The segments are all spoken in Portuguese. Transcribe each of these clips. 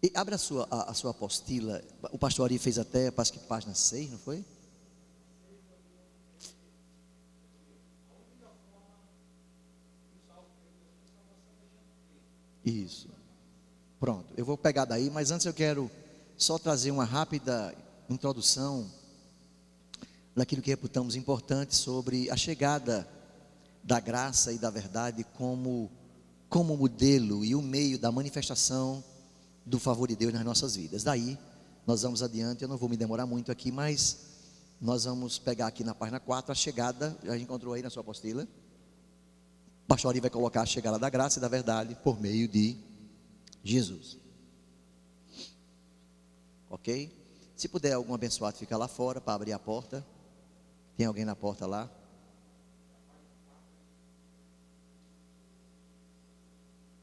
E abre a sua apostila. O pastor Ari fez até, parece que página 6, não foi? Isso. Pronto, eu vou pegar daí, mas antes eu quero só trazer uma rápida introdução daquilo que reputamos importante sobre a chegada da graça e da verdade como modelo e o meio da manifestação do favor de Deus nas nossas vidas. Daí, nós vamos adiante, eu não vou me demorar muito aqui, mas nós vamos pegar aqui na página 4, a chegada, já encontrou aí na sua apostila? O pastor Ari vai colocar a chegada da graça e da verdade por meio de Jesus. Ok? Se puder algum abençoado ficar lá fora para abrir a porta. Tem alguém na porta lá?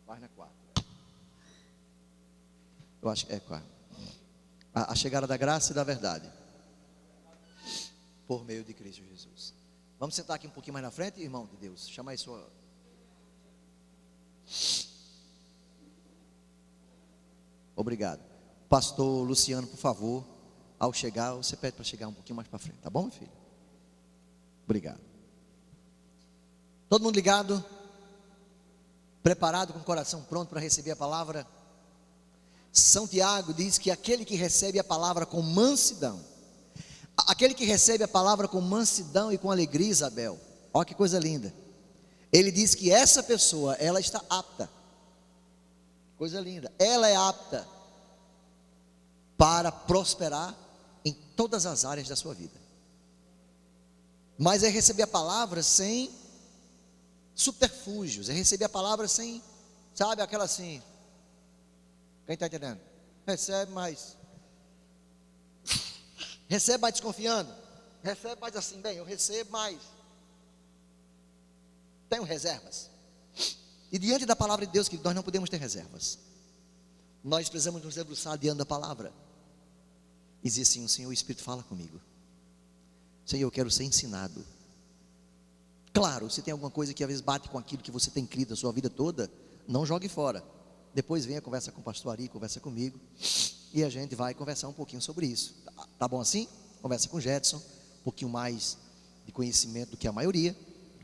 Página 4. Eu acho que é 4. A chegada da graça e da verdade por meio de Cristo Jesus. Vamos sentar aqui um pouquinho mais na frente, irmão de Deus. Chama aí sua... Obrigado. Pastor Luciano, por favor, ao chegar, você pede para chegar um pouquinho mais para frente, tá bom, meu filho? Obrigado. Todo mundo ligado? Preparado, com o coração pronto para receber a palavra? São Tiago diz que aquele que recebe a palavra com mansidão, aquele que recebe a palavra com mansidão e com alegria, Isabel, olha que coisa linda. Ele diz que essa pessoa, ela está apta, coisa linda, ela é apta para prosperar em todas as áreas da sua vida. Mas é receber a palavra sem subterfúgios, é receber a palavra sem, sabe, aquela assim, quem está entendendo? Recebe mais desconfiando, recebe mais assim, bem, eu recebo mais, tenho reservas. E diante da palavra de Deus, que nós não podemos ter reservas, nós precisamos nos debruçar diante da palavra e dizer assim: o Senhor, o Espírito fala comigo, Senhor, eu quero ser ensinado. Claro, se tem alguma coisa que às vezes bate com aquilo que você tem crido a sua vida toda, não jogue fora. Depois venha, conversa com o pastor Ari, conversa comigo, e a gente vai conversar um pouquinho sobre isso. Tá bom assim? Conversa com o Jetson, um pouquinho mais de conhecimento do que a maioria.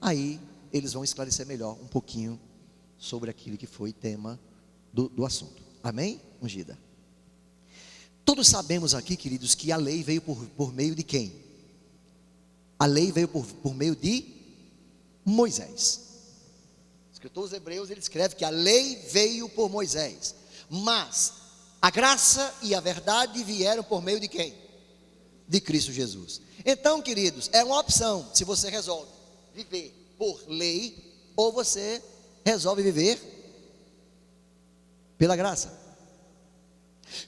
Aí eles vão esclarecer melhor um pouquinho sobre aquilo que foi tema do assunto. Amém? Ungida. Todos sabemos aqui, queridos, que a lei veio por meio de quem? A lei veio por meio de Moisés. O escritor dos Hebreus, ele escreve que a lei veio por Moisés, mas a graça e a verdade vieram por meio de quem? De Cristo Jesus. Então, queridos, é uma opção se você resolve viver por lei ou você resolve viver pela graça.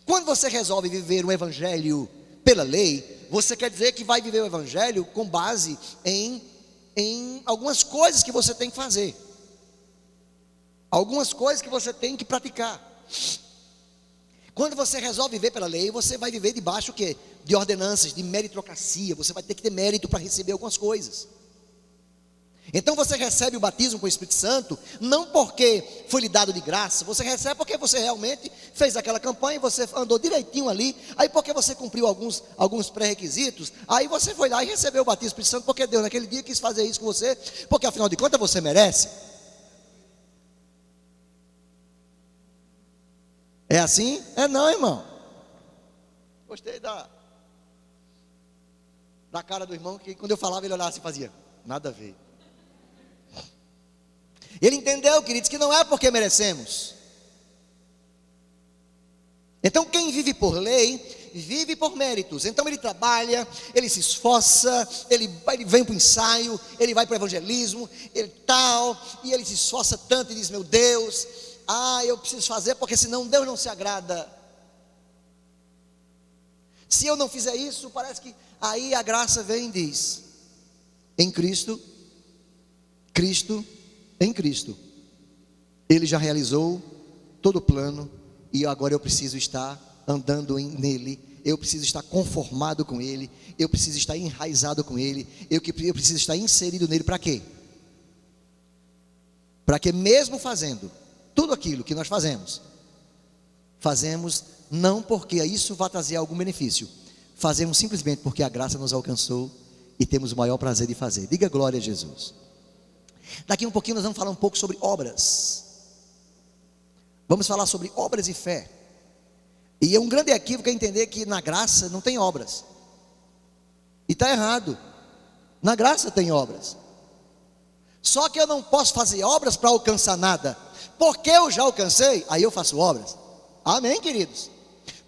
Quando você resolve viver o evangelho pela lei, você quer dizer que vai viver o evangelho com base em algumas coisas que você tem que fazer, algumas coisas que você tem que praticar. Quando você resolve viver pela lei, você vai viver debaixo o quê? De ordenanças, de meritocracia. Você vai ter que ter mérito para receber algumas coisas. Então você recebe o batismo com o Espírito Santo, não porque foi lhe dado de graça, você recebe porque você realmente fez aquela campanha, você andou direitinho ali, aí porque você cumpriu alguns pré-requisitos, aí você foi lá e recebeu o batismo do Espírito Santo, porque Deus naquele dia quis fazer isso com você, porque afinal de contas você merece. É assim? É não, irmão. Gostei da cara do irmão, que quando eu falava ele olhava assim e fazia, nada a ver. Ele entendeu, queridos, que não é porque merecemos. Então quem vive por lei, vive por méritos. Então ele trabalha, ele se esforça, ele vem para o ensaio, ele vai para o evangelismo, ele tal, e ele se esforça tanto e diz, meu Deus, eu preciso fazer porque senão Deus não se agrada. Se eu não fizer isso, parece que aí a graça vem e diz, em Cristo, em Cristo, Ele já realizou todo o plano, e agora eu preciso estar andando nele, eu preciso estar conformado com Ele, eu preciso estar enraizado com Ele, eu preciso estar inserido nele. Para quê? Para que mesmo fazendo tudo aquilo que nós fazemos, Fazemos não porque isso vai trazer algum benefício, fazemos simplesmente porque a graça nos alcançou e temos o maior prazer de fazer. Diga glória a Jesus. Daqui um pouquinho nós vamos falar um pouco sobre obras. Vamos falar sobre obras e fé. E é um grande equívoco entender que na graça não tem obras. E está errado. Na graça tem obras. Só que eu não posso fazer obras para alcançar nada. Porque eu já alcancei, aí eu faço obras. Amém, queridos?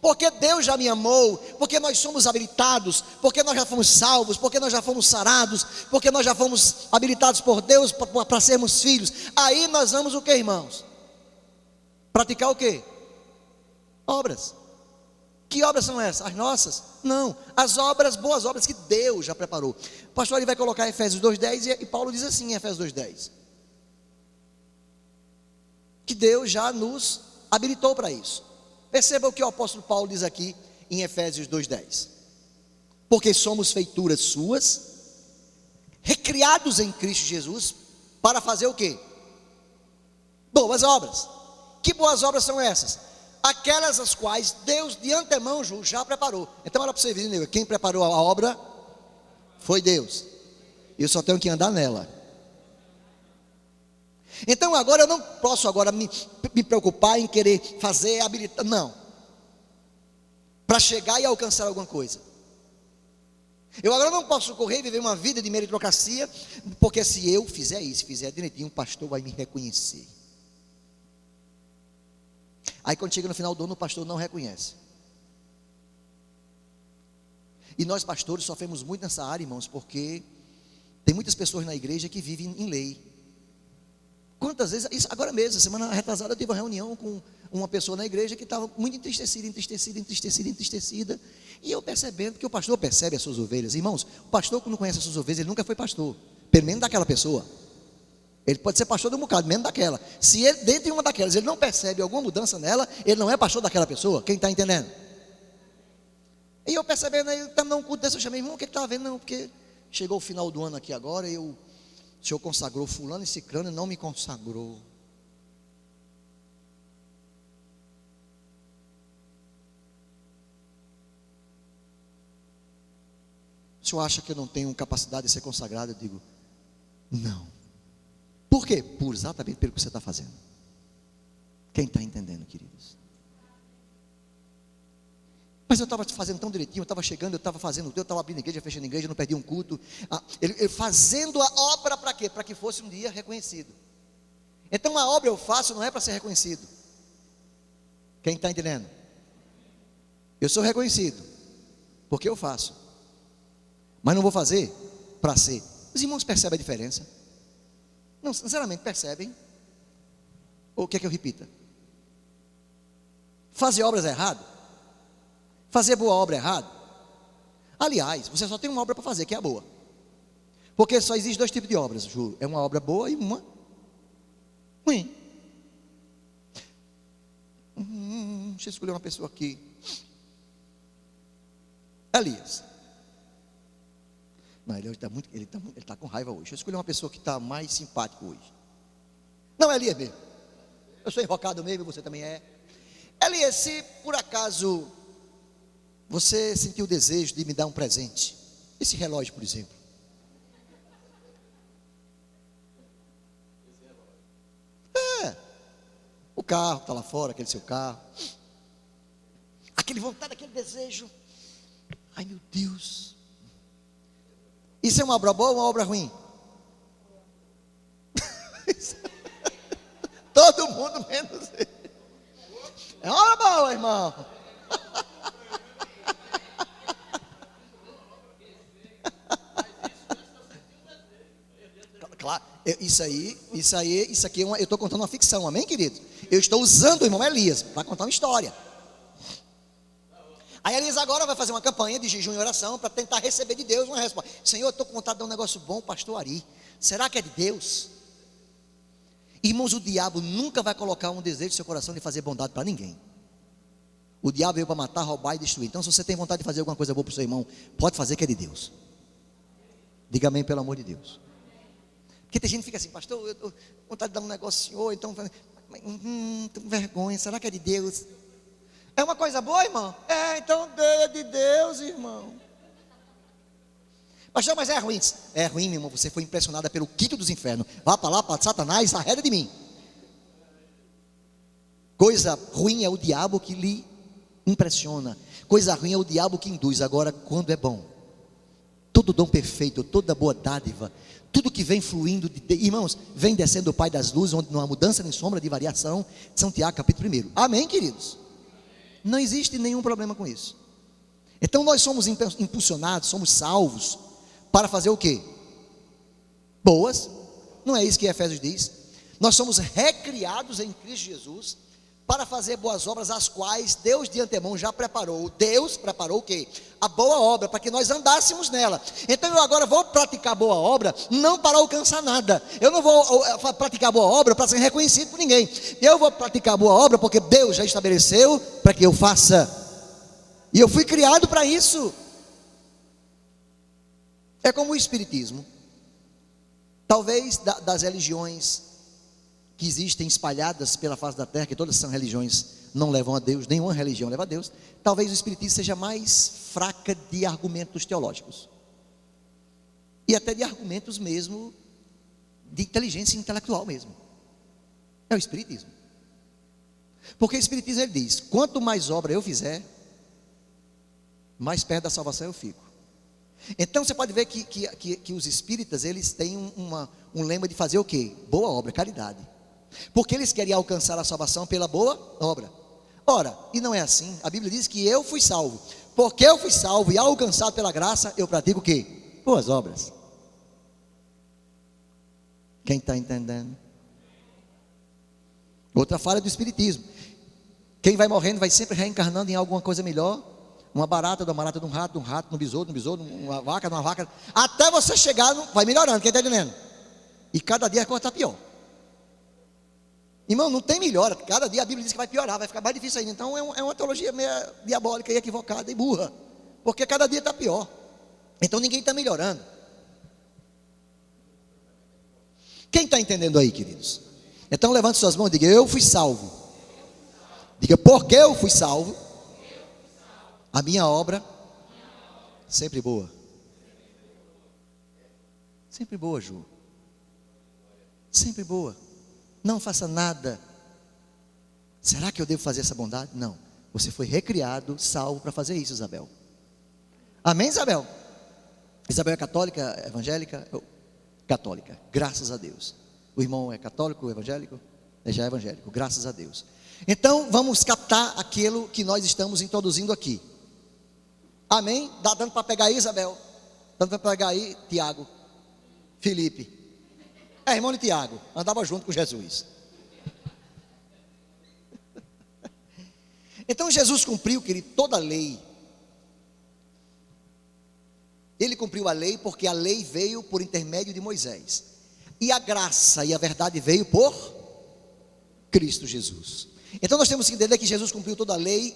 Porque Deus já me amou, porque nós somos habilitados, porque nós já fomos salvos, porque nós já fomos sarados, porque nós já fomos habilitados por Deus para sermos filhos. Aí nós vamos o que, irmãos? Praticar o que? Obras. Que obras são essas? As nossas? Não, as obras, boas obras que Deus já preparou. O pastor ele vai colocar Efésios 2:10 e Paulo diz assim em Efésios 2:10 que Deus já nos habilitou para isso. Perceba o que o apóstolo Paulo diz aqui em Efésios 2:10. Porque somos feituras suas, recriados em Cristo Jesus, para fazer o quê? Boas obras. Que boas obras são essas? Aquelas as quais Deus de antemão já preparou. Então olha para você ver, quem preparou a obra foi Deus. Eu só tenho que andar nela. Então agora eu não posso agora me preocupar em querer fazer, habilitar, não, para chegar e alcançar alguma coisa. Eu agora não posso correr e viver uma vida de meritocracia, porque se eu fizer isso, fizer direitinho, o pastor vai me reconhecer. Aí quando chega no final do ano, o pastor não reconhece. E nós pastores sofremos muito nessa área, irmãos, porque tem muitas pessoas na igreja que vivem em lei. Quantas vezes, isso agora mesmo, semana retrasada eu tive uma reunião com uma pessoa na igreja que estava muito entristecida, e eu percebendo que o pastor percebe as suas ovelhas. Irmãos, o pastor quando conhece as suas ovelhas, ele nunca foi pastor, pelo menos daquela pessoa. Ele pode ser pastor de um bocado, menos daquela. Se ele, dentro de uma daquelas, ele não percebe alguma mudança nela, ele não é pastor daquela pessoa. Quem está entendendo? E eu percebendo, aí estava num culto desse, eu chamei, irmão, o que estava vendo? Não, porque chegou o final do ano aqui agora, o Senhor consagrou fulano e ciclano e não me consagrou. O senhor acha que eu não tenho capacidade de ser consagrado? Eu digo, não. Por quê? Exatamente pelo que você está fazendo. Quem está entendendo, queridos? Mas eu estava fazendo tão direitinho, eu estava chegando, eu estava fazendo, eu estava abrindo igreja, fechando igreja, não perdi um culto. Ele fazendo a obra para quê? Para que fosse um dia reconhecido. Então a obra eu faço não é para ser reconhecido. Quem está entendendo? Eu sou reconhecido, porque eu faço. Mas não vou fazer para ser. Os irmãos percebem a diferença? Não, sinceramente, percebem? Ou quer que eu repita? Fazer obras é errado? Fazer boa obra é errado? Aliás, você só tem uma obra para fazer, que é a boa. Porque só existe dois tipos de obras, juro. É uma obra boa e uma ruim. Deixa eu escolher uma pessoa aqui. Elias. Não, ele está com raiva hoje. Deixa eu escolher uma pessoa que está mais simpática hoje. Não, Elias mesmo. Eu sou invocado mesmo, você também é. Elias, se por acaso você sentiu o desejo de me dar um presente, esse relógio, por exemplo. O carro está lá fora, aquele seu carro. Aquele vontade, aquele desejo. Ai meu Deus. Isso é uma obra boa ou uma obra ruim? Todo mundo menos ele. É uma obra boa, irmão. Claro, isso aqui eu estou contando uma ficção, amém, querido? Eu estou usando o irmão Elias para contar uma história. Aí Elias agora vai fazer uma campanha de jejum e oração para tentar receber de Deus uma resposta. Senhor, eu estou com vontade de dar um negócio bom, pastor Ari. Será que é de Deus? Irmãos, o diabo nunca vai colocar um desejo no seu coração de fazer bondade para ninguém. O diabo veio para matar, roubar e destruir. Então, se você tem vontade de fazer alguma coisa boa para o seu irmão, pode fazer que é de Deus. Diga amém, pelo amor de Deus. Porque tem gente que fica assim, pastor, eu estou com vontade de dar um negócio ao senhor, então, estou com vergonha, será que é de Deus? É uma coisa boa, irmão? Então é de Deus, irmão. Pastor, mas é ruim. É ruim, meu irmão, você foi impressionada pelo quinto dos infernos. Vá para lá, para Satanás, arreda de mim. Coisa ruim é o diabo que lhe impressiona. Coisa ruim é o diabo que induz. Agora, quando é bom, todo dom perfeito, toda boa dádiva, tudo que vem fluindo, irmãos, vem descendo o Pai das luzes, onde não há mudança nem sombra de variação. São Tiago, capítulo 1. Amém, queridos? Não existe nenhum problema com isso. Então nós somos impulsionados, somos salvos, para fazer o quê? Boas. Não é isso que Efésios diz? Nós somos recriados em Cristo Jesus, para fazer boas obras, as quais Deus de antemão já preparou. Deus preparou o quê? A boa obra, para que nós andássemos nela. Então eu agora vou praticar boa obra, não para alcançar nada. Eu não vou praticar boa obra para ser reconhecido por ninguém. Eu vou praticar boa obra porque Deus já estabeleceu para que eu faça. E eu fui criado para isso. É como o Espiritismo. Talvez das religiões que existem espalhadas pela face da terra, que todas são religiões, não levam a Deus, nenhuma religião leva a Deus. Talvez o Espiritismo seja mais fraca de argumentos teológicos, e até de argumentos mesmo, de inteligência intelectual mesmo. É o Espiritismo. Porque o Espiritismo, ele diz, quanto mais obra eu fizer, mais perto da salvação eu fico. Então você pode ver que os espíritas, eles têm um lema de fazer o quê? Boa obra, caridade. Porque eles querem alcançar a salvação pela boa obra. Ora, e não é assim. A Bíblia diz que eu fui salvo. Porque eu fui salvo e alcançado pela graça, eu pratico o quê? Boas obras. Quem está entendendo? Outra falha do Espiritismo. Quem vai morrendo vai sempre reencarnando em alguma coisa melhor. Uma barata de um rato no besouro, uma vaca numa vaca. Até você chegar, vai melhorando, quem está entendendo? E cada dia a coisa está pior. Irmão, não tem melhora. Cada dia a Bíblia diz que vai piorar, vai ficar mais difícil ainda. Então é uma teologia meio diabólica e equivocada e burra. Porque cada dia está pior. Então ninguém está melhorando. Quem está entendendo aí, queridos? Então levante suas mãos e diga, eu fui salvo. Diga, porque eu fui salvo, a minha obra sempre boa. Sempre boa, Ju. Sempre boa. Não faça nada. Será que eu devo fazer essa bondade? Não. Você foi recriado, salvo para fazer isso, Isabel. Amém, Isabel? Isabel é católica, evangélica? Católica, graças a Deus. O irmão é católico, evangélico? Já é evangélico, graças a Deus. Então vamos captar aquilo que nós estamos introduzindo aqui. Amém? Dá dando para pegar aí, Isabel? Dando para pegar aí, Tiago, Felipe. É irmão de Tiago, andava junto com Jesus. Então Jesus cumpriu, querido, toda a lei. Ele cumpriu a lei porque a lei veio por intermédio de Moisés. E a graça e a verdade veio por Cristo Jesus. Então nós temos que entender que Jesus cumpriu toda a lei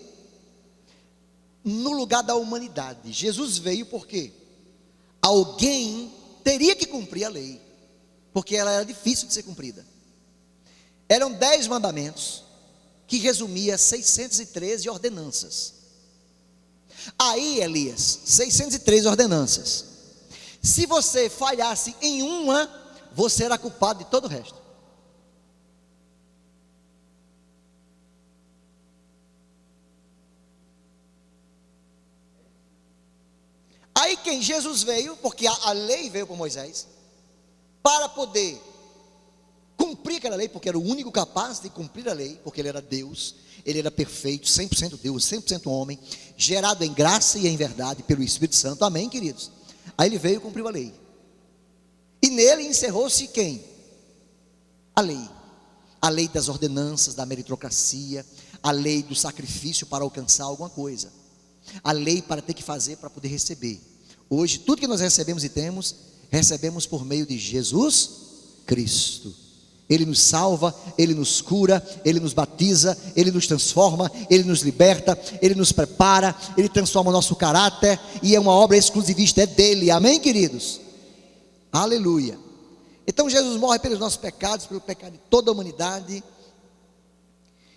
no lugar da humanidade. Jesus veio porque alguém teria que cumprir a lei, porque ela era difícil de ser cumprida. Eram 10 mandamentos, que resumia 613 ordenanças. Aí, Elias, 613 ordenanças. Se você falhasse em uma, você era culpado de todo o resto. Aí quem? Jesus veio, porque a lei veio por Moisés, para poder cumprir aquela lei, porque era o único capaz de cumprir a lei, porque ele era Deus, ele era perfeito, 100% Deus, 100% homem, gerado em graça e em verdade pelo Espírito Santo, amém, queridos? Aí ele veio e cumpriu a lei, e nele encerrou-se quem? A lei das ordenanças, da meritocracia, a lei do sacrifício para alcançar alguma coisa, a lei para ter que fazer para poder receber. Hoje tudo que nós recebemos e temos, recebemos por meio de Jesus Cristo. Ele nos salva, Ele nos cura, Ele nos batiza, Ele nos transforma, Ele nos liberta, Ele nos prepara, Ele transforma o nosso caráter, e é uma obra exclusivista, é dele, amém, queridos? Aleluia. Então Jesus morre pelos nossos pecados, pelo pecado de toda a humanidade,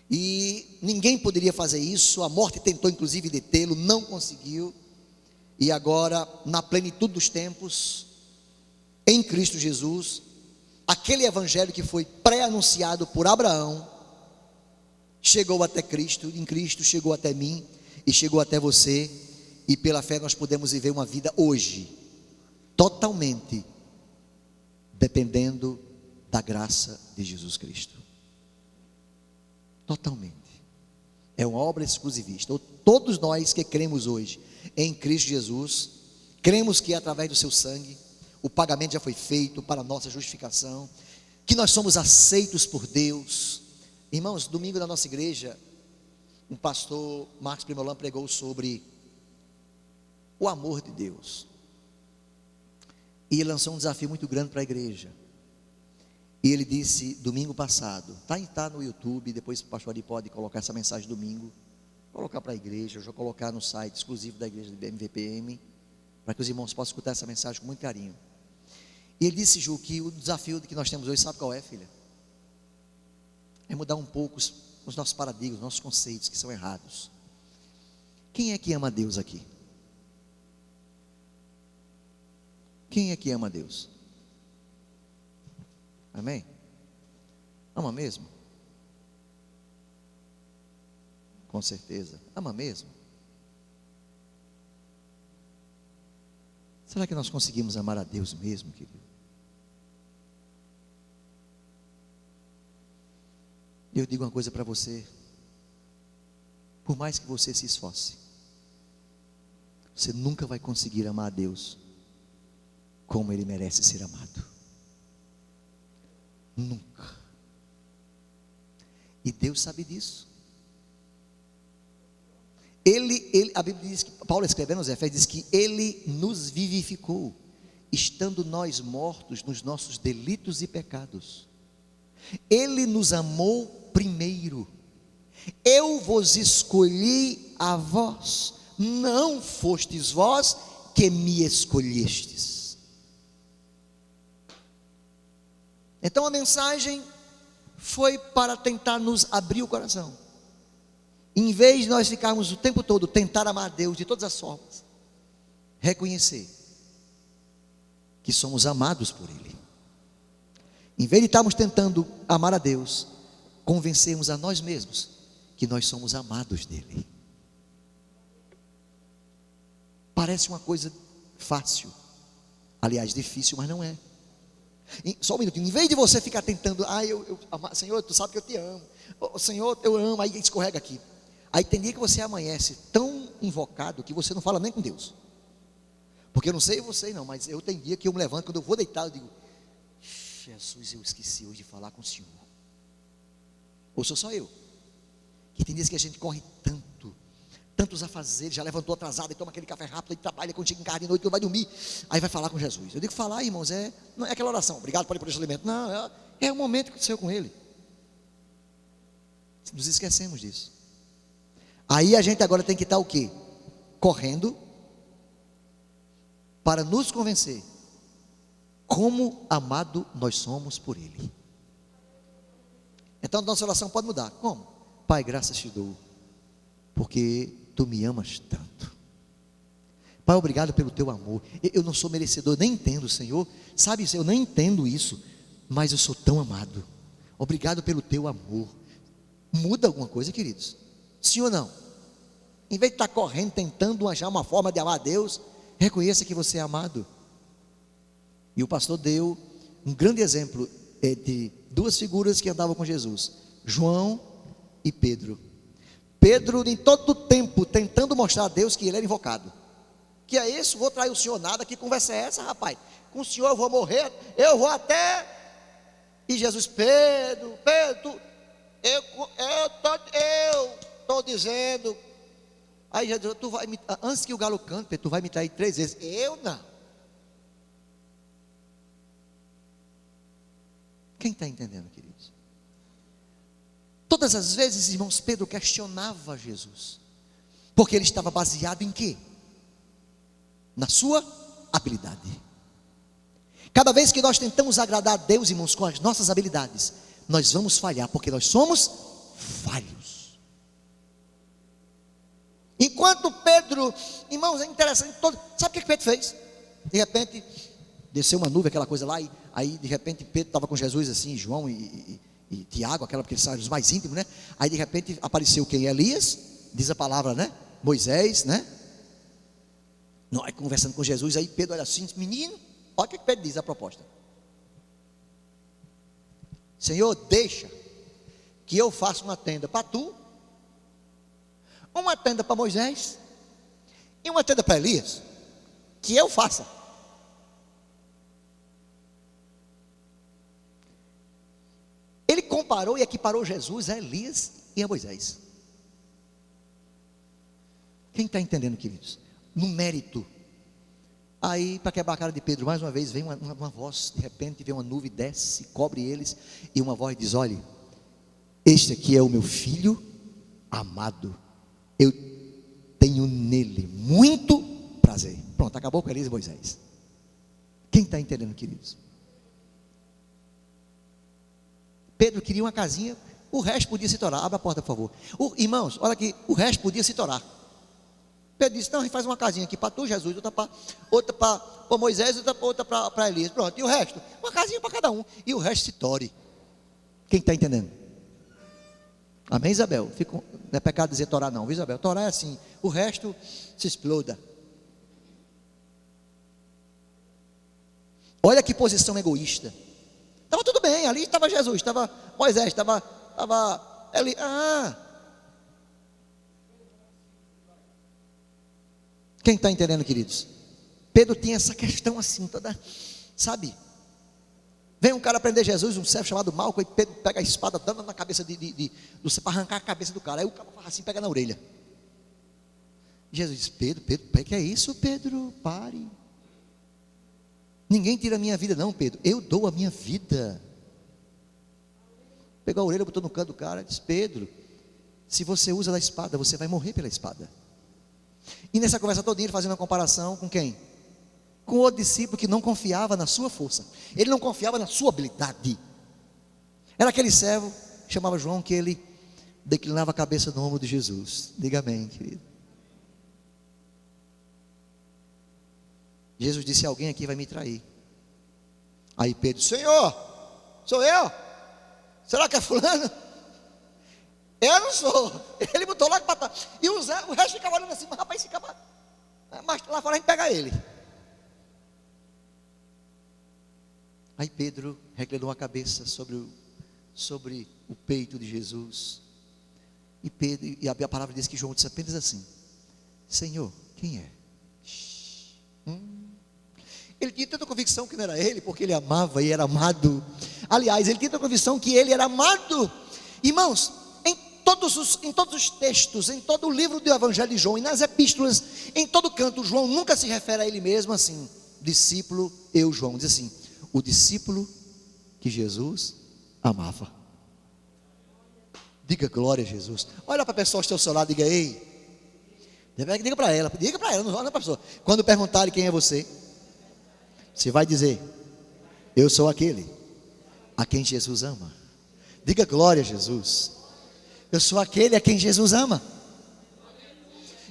e ninguém poderia fazer isso, a morte tentou inclusive detê-lo, não conseguiu, e agora, na plenitude dos tempos, em Cristo Jesus, aquele evangelho que foi pré-anunciado por Abraão, chegou até Cristo, em Cristo chegou até mim, e chegou até você, e pela fé nós podemos viver uma vida hoje, totalmente, dependendo da graça de Jesus Cristo, totalmente, é uma obra exclusivista. Todos nós que cremos hoje em Cristo Jesus, cremos que através do seu sangue, o pagamento já foi feito para a nossa justificação, que nós somos aceitos por Deus. Irmãos, domingo na nossa igreja, o pastor Marcos Primolã pregou sobre o amor de Deus, e ele lançou um desafio muito grande para a igreja, e ele disse domingo passado, está no YouTube, depois o pastor ali pode colocar essa mensagem domingo, colocar para a igreja, eu vou colocar no site exclusivo da igreja do MVPM, para que os irmãos possam escutar essa mensagem com muito carinho. E ele disse, Ju, que o desafio que nós temos hoje, sabe qual é, filha? É mudar um pouco os nossos paradigmas, os nossos conceitos que são errados. Quem é que ama a Deus aqui? Quem é que ama a Deus? Amém? Ama mesmo? Com certeza. Ama mesmo? Será que nós conseguimos amar a Deus mesmo, querido? Eu digo uma coisa para você, por mais que você se esforce, você nunca vai conseguir amar a Deus como Ele merece ser amado, nunca, e Deus sabe disso. A Bíblia diz que, Paulo escrevendo aos Efésios, diz que Ele nos vivificou, estando nós mortos nos nossos delitos e pecados, Ele nos amou primeiro. Eu vos escolhi a vós, não fostes vós que me escolhestes. Então a mensagem foi para tentar nos abrir o coração, em vez de nós ficarmos o tempo todo tentar amar a Deus de todas as formas, reconhecer que somos amados por Ele. Em vez de estarmos tentando amar a Deus, convencermos a nós mesmos que nós somos amados dEle. Parece uma coisa fácil, aliás difícil, mas não é. Só um minutinho, em vez de você ficar tentando, Senhor, tu sabe que eu te amo, Senhor, eu amo, aí escorrega aqui. Aí tem dia que você amanhece tão invocado que você não fala nem com Deus. Porque eu não sei você não, mas eu tenho dia que eu me levanto, quando eu vou deitar, eu digo, Jesus, eu esqueci hoje de falar com o Senhor. Ou sou só eu? Que tem dias que a gente corre tantos afazeres, já levantou atrasado e toma aquele café rápido, e trabalha, quando chega em casa de noite, não vai dormir, aí vai falar com Jesus. Eu digo, falar, irmãos, não é aquela oração, obrigado por esse alimento, não, é o momento que aconteceu com Ele. Nos esquecemos disso. Aí a gente agora tem que estar o quê? Correndo para nos convencer como amado nós somos por Ele. Então a nossa oração pode mudar. Como? Pai, graças te dou, porque tu me amas tanto. Pai, obrigado pelo teu amor. Eu não sou merecedor, nem entendo, Senhor. Sabe, eu nem entendo isso, mas eu sou tão amado. Obrigado pelo teu amor. Muda alguma coisa, queridos? Sim ou não? Em vez de estar correndo, tentando achar uma forma de amar a Deus, reconheça que você é amado. E o pastor deu um grande exemplo de duas figuras que andavam com Jesus, João e Pedro. Pedro, em todo o tempo, tentando mostrar a Deus que ele era invocado. Que é isso? Vou trair o senhor nada, que conversa é essa, rapaz? Com o senhor eu vou morrer, eu vou até... E Jesus, Pedro, eu estou dizendo... Aí Jesus, antes que o galo cante, Pedro, tu vai me trair 3 vezes. Eu não. Quem está entendendo, queridos? Todas as vezes, irmãos, Pedro questionava Jesus, porque ele estava baseado em quê? Na sua habilidade. Cada vez que nós tentamos agradar a Deus, irmãos, com as nossas habilidades, nós vamos falhar, porque nós somos falhos. Enquanto Pedro, irmãos, é interessante, sabe o que Pedro fez? De repente, desceu uma nuvem, aquela coisa lá, e aí de repente Pedro estava com Jesus assim, João e Tiago, aquela, porque eles são os mais íntimos, né? Aí de repente apareceu quem? Elias, diz a palavra, né? Moisés, né? Nós conversando com Jesus, aí Pedro olha assim, menino, olha o que Pedro diz a proposta. Senhor, deixa que eu faça uma tenda para tu, uma tenda para Moisés e uma tenda para Elias, que eu faça. Ele comparou e equiparou Jesus a Elias e a Moisés. Quem está entendendo, queridos? No mérito. Aí, para quebrar a cara de Pedro, mais uma vez, vem uma voz, de repente vem uma nuvem, desce, cobre eles, e uma voz diz: olhe, este aqui é o meu filho amado, eu tenho nele muito prazer. Pronto, acabou com Elias e Moisés. Quem está entendendo, queridos? Pedro queria uma casinha, o resto podia se torar. Abra a porta, por favor. Irmãos, olha aqui, o resto podia se torar. Pedro disse: não, a gente faz uma casinha aqui para tu, Jesus, outra para Moisés, outra para Elias. Pronto, e o resto? Uma casinha para cada um, e o resto se tore. Quem está entendendo? Amém, Isabel? Não é pecado dizer torar não, viu, Isabel? Torar é assim, o resto se exploda. Olha que posição egoísta. Estava tudo bem, ali estava Jesus, estava Moisés, estava Elias. Quem está entendendo, queridos? Pedro tinha essa questão assim, toda, sabe? Vem um cara prender Jesus, um servo chamado Malco, e Pedro pega a espada, dando na cabeça para arrancar a cabeça do cara. Aí o cara faz assim, pega na orelha. Jesus diz: Pedro, que é isso, Pedro? Pare. Ninguém tira a minha vida não, Pedro, eu dou a minha vida. Pegou a orelha, botou no canto do cara e disse: Pedro, se você usa da espada, você vai morrer pela espada. E nessa conversa todinha, ele fazendo uma comparação com quem? Com o discípulo que não confiava na sua força, ele não confiava na sua habilidade. Era aquele servo, chamava João, que ele declinava a cabeça no ombro de Jesus. Diga amém, querido. Jesus disse: alguém aqui vai me trair. Aí Pedro: Senhor, sou eu? Será que é fulano? Eu não sou. Ele botou logo para trás. E o resto ficava olhando assim, mas rapaz, ficava. Mas lá fora a gente pega ele. Aí Pedro reclinou a cabeça sobre o peito de Jesus. E a palavra diz que João disse apenas assim: Senhor, quem é? Ele tinha tanta convicção que não era ele, porque ele amava e era amado. Aliás, ele tinha tanta convicção que ele era amado. Irmãos, em todos os textos, em todo o livro do Evangelho de João e nas epístolas, em todo canto, João nunca se refere a ele mesmo assim: discípulo, eu, João. Diz assim: o discípulo que Jesus amava. Diga glória a Jesus. Olha para a pessoa ao seu lado, diga: ei. Diga para ela, não olha para a pessoa. Quando perguntarem quem é você, você vai dizer: eu sou aquele a quem Jesus ama. Diga glória a Jesus. Eu sou aquele a quem Jesus ama.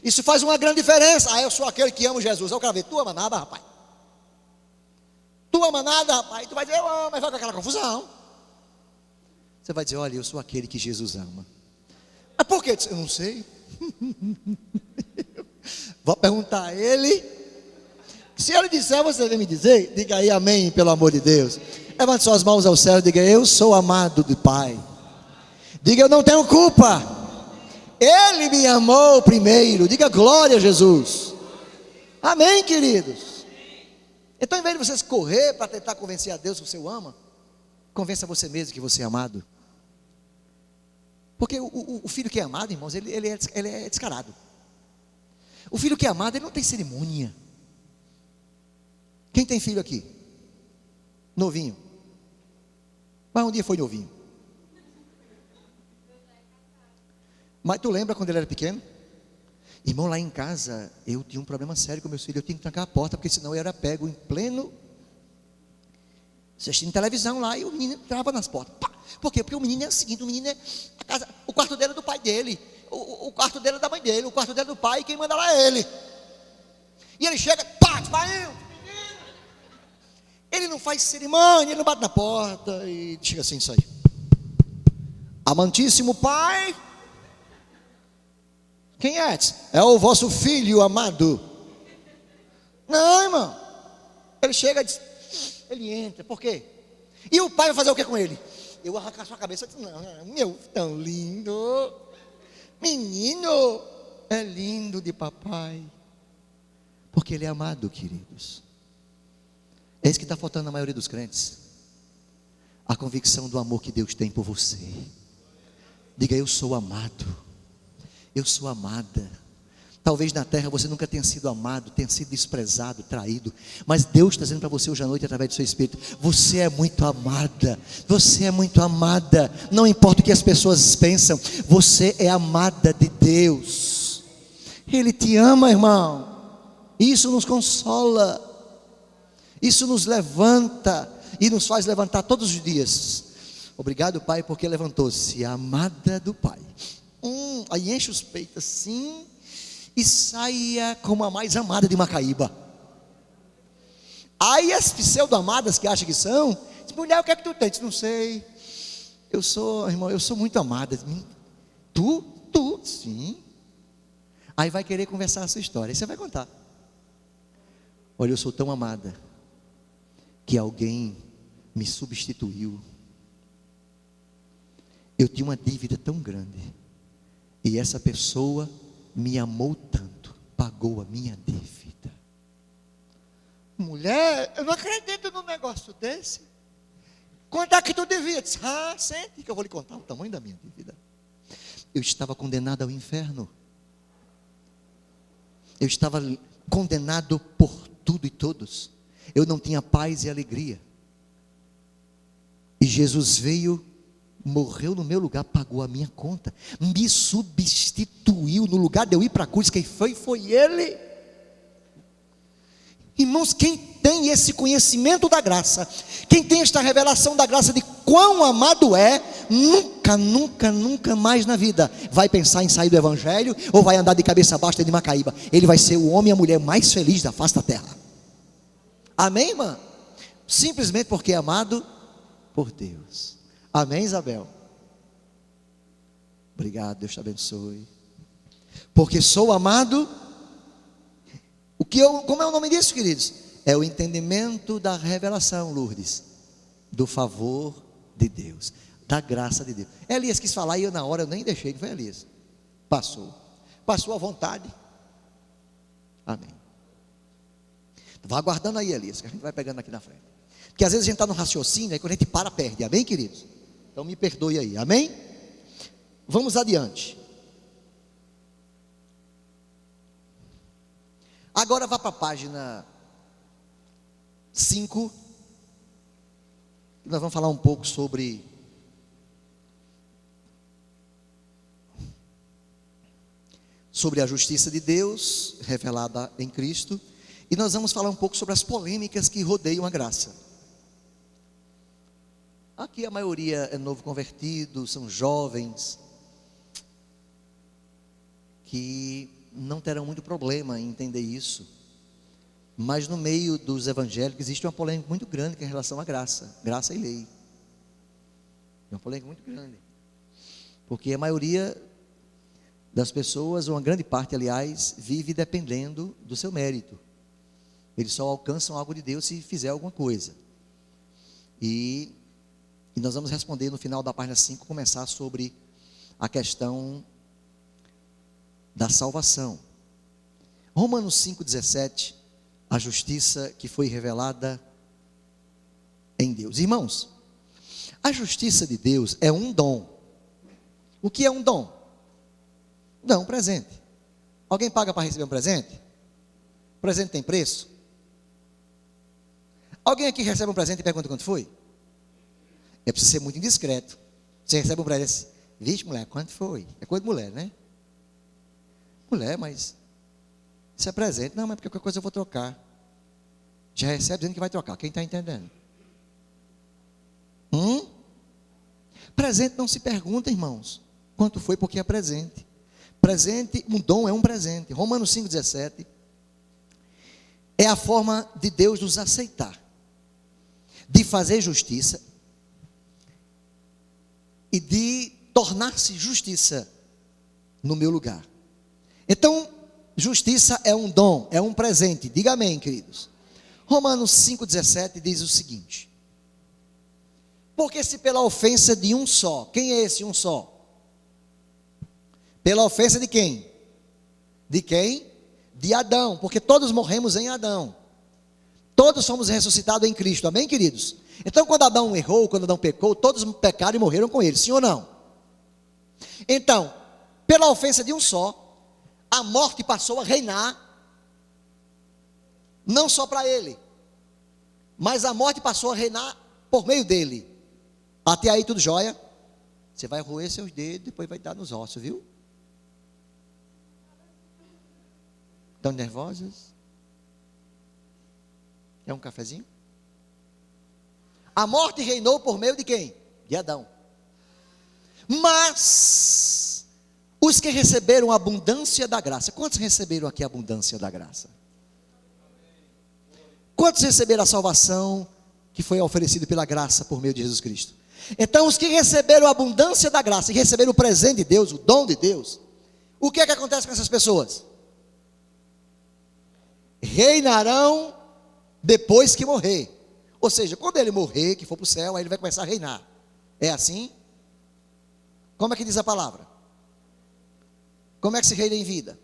Isso faz uma grande diferença. Eu sou aquele que ama Jesus. Eu quero ver: tu ama nada, rapaz? Tu ama nada, rapaz? Tu vai dizer: eu amo, mas vai com aquela confusão. Você vai dizer: olha, eu sou aquele que Jesus ama. Mas por quê? Eu não sei. Vou perguntar a ele. Se ele disser, você vem me dizer. Diga aí amém, pelo amor de Deus. Levante suas mãos ao céu e diga: eu sou amado do Pai. Diga: eu não tenho culpa, Ele me amou primeiro. Diga glória a Jesus. Amém, queridos. Então, em vez de vocês correr para tentar convencer a Deus que você o ama, convença você mesmo que você é amado. Porque o filho que é amado, irmãos, ele é descarado. O filho que é amado, ele não tem cerimônia. Quem tem filho aqui? Novinho. Mas um dia foi novinho. Mas tu lembra quando ele era pequeno? Irmão, lá em casa, eu tinha um problema sério com meus filhos. Eu tinha que trancar a porta, porque senão eu era pego em pleno assistindo televisão lá, e o menino entrava nas portas. Pá! Por quê? Porque o menino é o seguinte: o menino é o quarto dele é do pai dele. o quarto dele é da mãe dele, o quarto dele é do pai, e quem manda lá é ele. E ele chega, bate, vai, ele não faz cerimônia, ele não bate na porta, e chega assim, isso aí. Amantíssimo pai, quem é? É o vosso filho amado. Não, irmão. Ele chega e diz, ele entra, por quê? E o pai vai fazer o que com ele? Eu arrancar sua cabeça, eu disse, não, meu, tão lindo, menino, é lindo de papai, porque ele é amado, queridos. É isso que está faltando na maioria dos crentes, a convicção do amor que Deus tem por você. Diga, eu sou amado, eu sou amada. Talvez na terra você nunca tenha sido amado, tenha sido desprezado, traído, mas Deus está dizendo para você hoje à noite, através do seu Espírito, você é muito amada, você é muito amada, não importa o que as pessoas pensam, você é amada de Deus, Ele te ama, irmão. Isso nos consola, isso nos levanta, e nos faz levantar todos os dias. Obrigado, Pai, porque levantou-se a amada do Pai. Aí enche os peitos assim, e saia como a mais amada de Macaíba. Aí as pseudo-amadas que acham que são, diz, mulher, o que é que tu tem? Diz, não sei, eu sou, irmão, eu sou muito amada. Tu, sim. Aí vai querer conversar a sua história, aí você vai contar. Olha, eu sou tão amada, que alguém me substituiu. Eu tinha uma dívida tão grande, e essa pessoa me amou tanto, pagou a minha dívida. Mulher, eu não acredito num negócio desse. Quanto é que tu devia? Disse, sente que eu vou lhe contar o tamanho da minha dívida. Eu estava condenado ao inferno. Eu estava condenado por tudo e todos. Eu não tinha paz e alegria. E Jesus veio, morreu no meu lugar, pagou a minha conta, me substituiu. No lugar de eu ir para a cruz, quem foi Ele. Irmãos, quem tem esse conhecimento da graça, quem tem esta revelação da graça de quão amado é, nunca mais na vida vai pensar em sair do evangelho, ou vai andar de cabeça baixa de Macaíba. Ele vai ser o homem e a mulher mais feliz da face da terra. Amém, irmã? Simplesmente porque é amado por Deus. Amém, Isabel? Obrigado, Deus te abençoe. Porque sou amado. Como é o nome disso, queridos? É o entendimento da revelação, Lourdes, do favor de Deus, da graça de Deus. Elias quis falar e eu na hora eu nem deixei, não foi, Elias? Passou à vontade. Amém. Vá aguardando aí, Elias, que a gente vai pegando aqui na frente. Porque às vezes a gente está no raciocínio, aí quando a gente para, perde. Amém, queridos? Então me perdoe aí, amém? Vamos adiante. Agora vá para a página 5. Nós vamos falar um pouco sobre a justiça de Deus revelada em Cristo. E nós vamos falar um pouco sobre as polêmicas que rodeiam a graça. Aqui a maioria é novo convertido, são jovens, que não terão muito problema em entender isso. Mas no meio dos evangélicos existe uma polêmica muito grande em relação à graça e lei. É uma polêmica muito grande. Porque a maioria das pessoas, ou uma grande parte, aliás, vive dependendo do seu mérito. Eles só alcançam algo de Deus se fizer alguma coisa. E nós vamos responder no final da página 5, começar sobre a questão da salvação. Romanos 5,17, a justiça que foi revelada em Deus. Irmãos, a justiça de Deus é um dom. O que é um dom? Não, um presente. Alguém paga para receber um presente? O presente tem preço? Alguém aqui recebe um presente e pergunta quanto foi? É preciso ser muito indiscreto. Você recebe um presente, vixe, mulher, quanto foi? É coisa de mulher, né? Mulher, mas isso é presente. Não, mas porque qualquer coisa eu vou trocar. Já recebe dizendo que vai trocar. Quem está entendendo? Presente não se pergunta, irmãos, quanto foi, porque é presente. presente, um dom é um presente. Romanos 5,17 é a forma de Deus nos aceitar, de fazer justiça e de tornar-se justiça no meu lugar. Então, justiça é um dom, é um presente. Diga amém, queridos. Romanos 5,17 diz o seguinte: porque se pela ofensa de um só, quem é esse um só? Pela ofensa de quem? De quem? De Adão, porque todos morremos em Adão. Todos somos ressuscitados em Cristo, amém, queridos? Então, quando Adão errou, quando Adão pecou, todos pecaram e morreram com ele, sim ou não? Então, pela ofensa de um só, a morte passou a reinar, não só para ele, mas a morte passou a reinar por meio dele. Até aí tudo jóia? Você vai roer seus dedos, depois vai dar nos ossos, viu? Estão nervosas? É um cafezinho? A morte reinou por meio de quem? De Adão. Mas os que receberam a abundância da graça, quantos receberam aqui a abundância da graça? Quantos receberam a salvação que foi oferecida pela graça por meio de Jesus Cristo? Então, os que receberam a abundância da graça e receberam o presente de Deus, o dom de Deus, o que é que acontece com essas pessoas? Reinarão depois que morrer. Ou seja, quando ele morrer, que for para o céu, aí ele vai começar a reinar. É assim? Como é que diz a palavra? Como é que se reina em vida?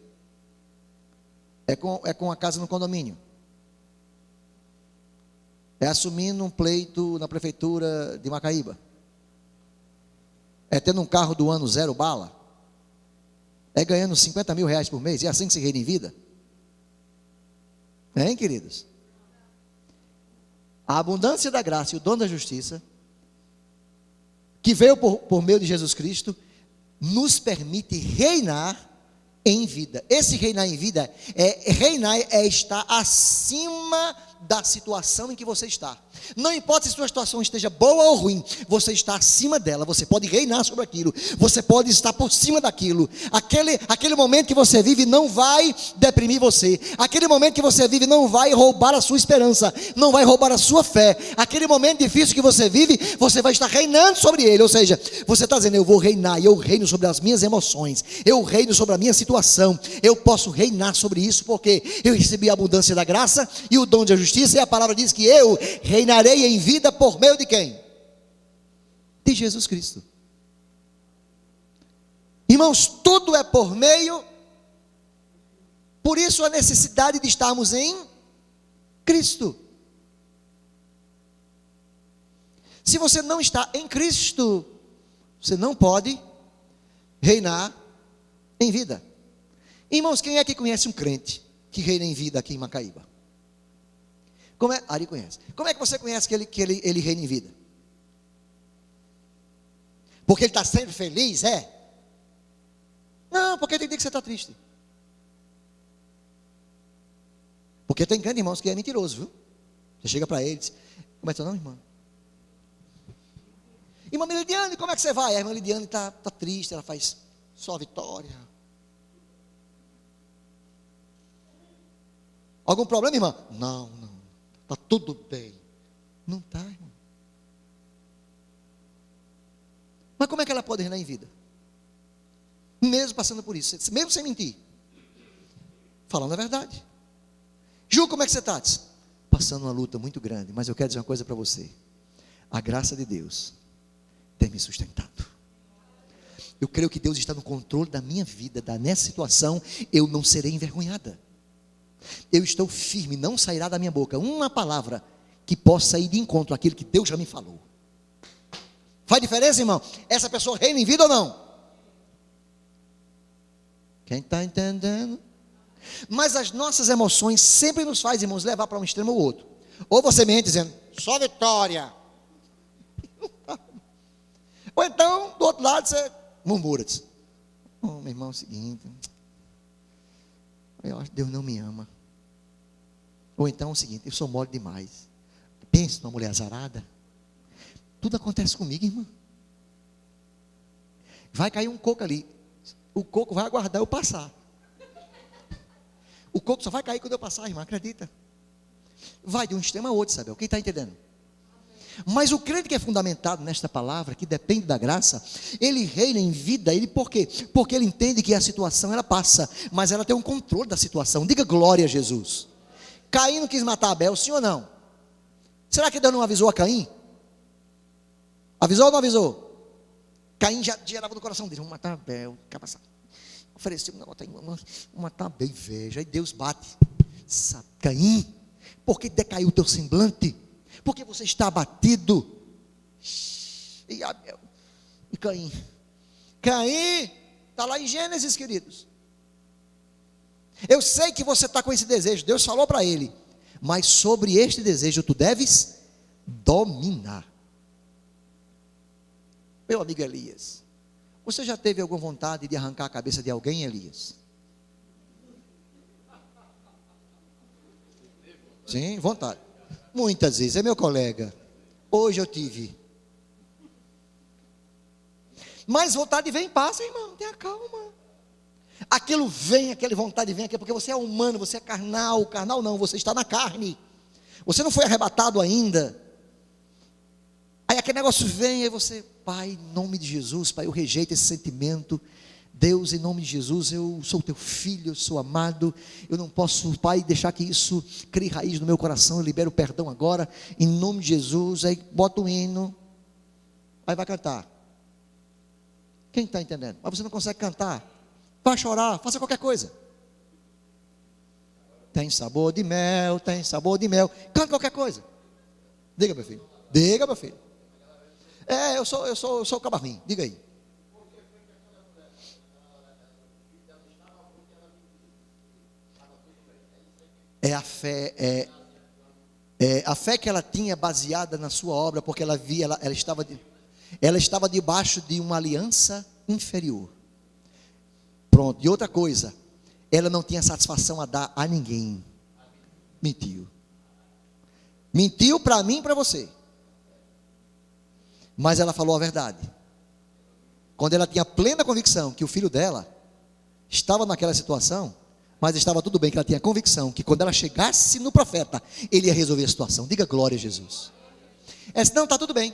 É com a casa no condomínio. É assumindo um pleito na prefeitura de Macaíba. É tendo um carro do ano 0 bala. É ganhando 50 mil reais por mês. É assim que se reina em vida? Hein, queridos? A abundância da graça e o dom da justiça, que veio por meio de Jesus Cristo, nos permite reinar em vida. Esse reinar em vida, reinar é estar acima da situação em que você está. Não importa se sua situação esteja boa ou ruim, você está acima dela, você pode reinar sobre aquilo, você pode estar por cima daquilo. Aquele momento que você vive não vai deprimir você, aquele momento que você vive não vai roubar a sua esperança, não vai roubar a sua fé. Aquele momento difícil que você vive, você vai estar reinando sobre ele. Ou seja, você está dizendo: eu vou reinar, e eu reino sobre as minhas emoções, eu reino sobre a minha situação, eu posso reinar sobre isso, porque eu recebi a abundância da graça e o dom da justiça, e a palavra diz que eu reinarei em vida por meio de quem? De Jesus Cristo. Irmãos, tudo é por meio, por isso a necessidade de estarmos em Cristo. Se você não está em Cristo, você não pode reinar em vida. Irmãos, quem é que conhece um crente que reina em vida aqui em Macaíba? Ari conhece. Como é que você conhece que ele reina em vida? Porque ele está sempre feliz, é? Não, porque tem dia que você está triste. Porque tem crente, irmãos, que é mentiroso, viu? Você chega para ele e diz: como é que não, irmã? Irmã Lidiane, como é que você vai? A irmã Lidiane está triste, ela faz só vitória. Algum problema, irmã? Não. Está tudo bem. Não está, irmão. Mas como é que ela pode reinar em vida? Mesmo passando por isso, mesmo sem mentir. Falando a verdade. Ju, como é que você está? Passando uma luta muito grande, mas eu quero dizer uma coisa para você. A graça de Deus tem me sustentado. Eu creio que Deus está no controle da minha vida, nessa situação eu não serei envergonhada. Eu estou firme, não sairá da minha boca uma palavra que possa ir de encontro àquilo que Deus já me falou. Faz diferença, irmão? Essa pessoa reina em vida ou não? Quem está entendendo? Mas as nossas emoções sempre nos fazem, irmãos, levar para um extremo ou outro. Ou você mente dizendo: só vitória. Ou então, do outro lado, você murmura, diz: meu irmão, é o seguinte, eu acho que Deus não me ama. Ou então é o seguinte: eu sou mole demais. Pensa numa mulher azarada. Tudo acontece comigo, irmã. Vai cair um coco ali. O coco vai aguardar eu passar. O coco só vai cair quando eu passar, irmã, acredita? Vai de um extremo a outro, sabe? Quem está entendendo? Mas o crente que é fundamentado nesta palavra, que depende da graça, ele reina em vida. Ele por quê? Porque ele entende que a situação ela passa, mas ela tem um controle da situação. Diga glória a Jesus. Caim não quis matar Abel, sim ou não? Será que Deus não avisou a Caim? Avisou ou não avisou? Caim já gerava no coração dele: vamos matar Abel, quer passar. Ofereceu um negócio aí, vamos matar Abel, inveja. Aí Deus bate: Caim, por que decaiu o teu semblante? Porque você está abatido. E Abel, e Caim. Caim, está lá em Gênesis, queridos. Eu sei que você está com esse desejo. Deus falou para ele: mas sobre este desejo tu deves dominar. Meu amigo Elias, você já teve alguma vontade de arrancar a cabeça de alguém, Elias? Sim, vontade. Muitas vezes, é meu colega. Hoje eu tive. Mas vontade vem e passa, irmão, tenha calma. Aquilo vem, aquela vontade vem, porque você é humano, você é carnal. Carnal não, você está na carne. Você não foi arrebatado ainda. Aí aquele negócio vem, aí você: Pai, em nome de Jesus, Pai, eu rejeito esse sentimento. Deus, em nome de Jesus, eu sou teu filho, eu sou amado, eu não posso, Pai, deixar que isso crie raiz no meu coração. Eu libero o perdão agora, em nome de Jesus. Aí bota o hino, aí vai cantar. Quem está entendendo? Mas você não consegue cantar, vai chorar, faça qualquer coisa. Tem sabor de mel, tem sabor de mel, canta qualquer coisa. Diga, meu filho, diga, meu filho. Eu sou o cabarrinho, diga aí. É a fé, a fé que ela tinha baseada na sua obra, porque ela via, ela estava debaixo de uma aliança inferior. Pronto. E outra coisa, ela não tinha satisfação a dar a ninguém. Mentiu para mim e para você. Mas ela falou a verdade. Quando ela tinha plena convicção que o filho dela estava naquela situação, mas estava tudo bem, que ela tinha convicção que quando ela chegasse no profeta, ele ia resolver a situação. Diga glória a Jesus. Ela disse: não, está tudo bem.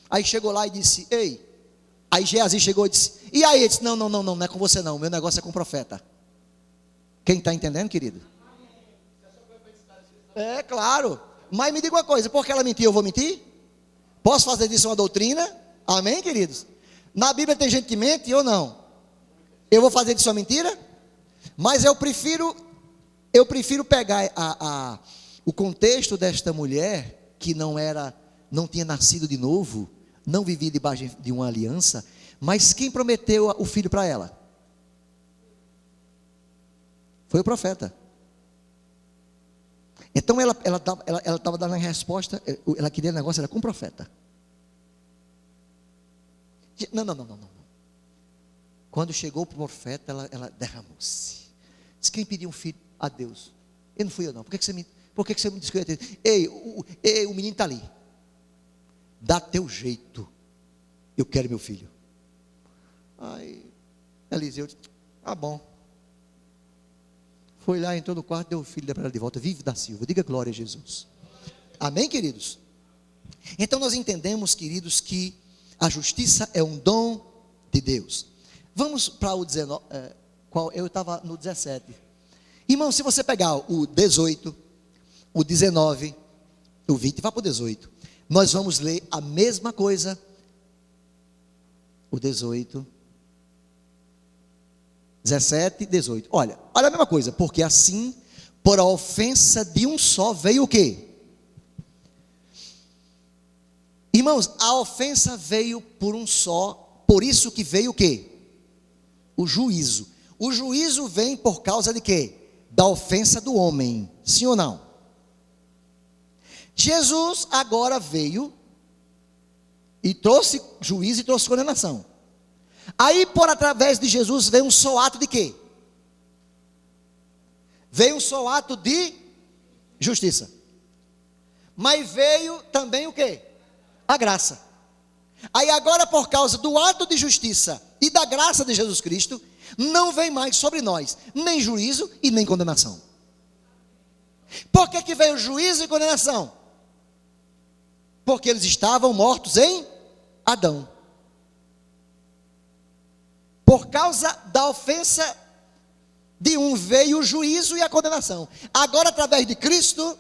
Aí chegou lá e disse: ei. Aí Geazi chegou e disse: e aí? Ele disse: não é com você não, meu negócio é com o profeta. Quem está entendendo, querido? É claro. Mas me diga uma coisa: porque ela mentiu, eu vou mentir? Posso fazer disso uma doutrina? Amém, queridos? Na Bíblia tem gente que mente ou não? Eu vou fazer disso uma mentira? Mas eu prefiro pegar o contexto desta mulher, que não tinha nascido de novo, não vivia debaixo de uma aliança, mas quem prometeu o filho para ela? Foi o profeta. Então ela estava dando a resposta, ela queria negócio, era com o profeta. Não. Quando chegou para o profeta, ela derramou-se. Disse: quem pediu um filho a Deus? Eu não fui eu não. Por que você me disse que eu ia ter? Ei, o menino está ali. Dá teu jeito. Eu quero meu filho. Aí Eliseu disse: ah, bom. Foi lá, entrou no quarto, deu o filho para ela de volta. Vive da Silva. Diga glória a Jesus. Amém, queridos? Então nós entendemos, queridos, que a justiça é um dom de Deus. Vamos para o 19, eu estava no 17. Irmão, se você pegar o 18, o 19, o 20, vá para o 18. Nós vamos ler a mesma coisa. O 18, 17, 18. Olha a mesma coisa. Porque assim, por a ofensa de um só, veio o quê? Irmãos, a ofensa veio por um só. Por isso que veio o quê? O juízo. O juízo vem por causa de quê? Da ofensa do homem. Sim ou não? Jesus agora veio e trouxe juízo e trouxe condenação. Aí, por através de Jesus, veio um só ato de quê? Veio um só ato de justiça. Mas veio também o quê? A graça. Aí agora, por causa do ato de justiça e da graça de Jesus Cristo, não vem mais sobre nós nem juízo e nem condenação. Por que veio juízo e condenação? Porque eles estavam mortos em Adão. Por causa da ofensa de um veio o juízo e a condenação. Agora, através de Cristo,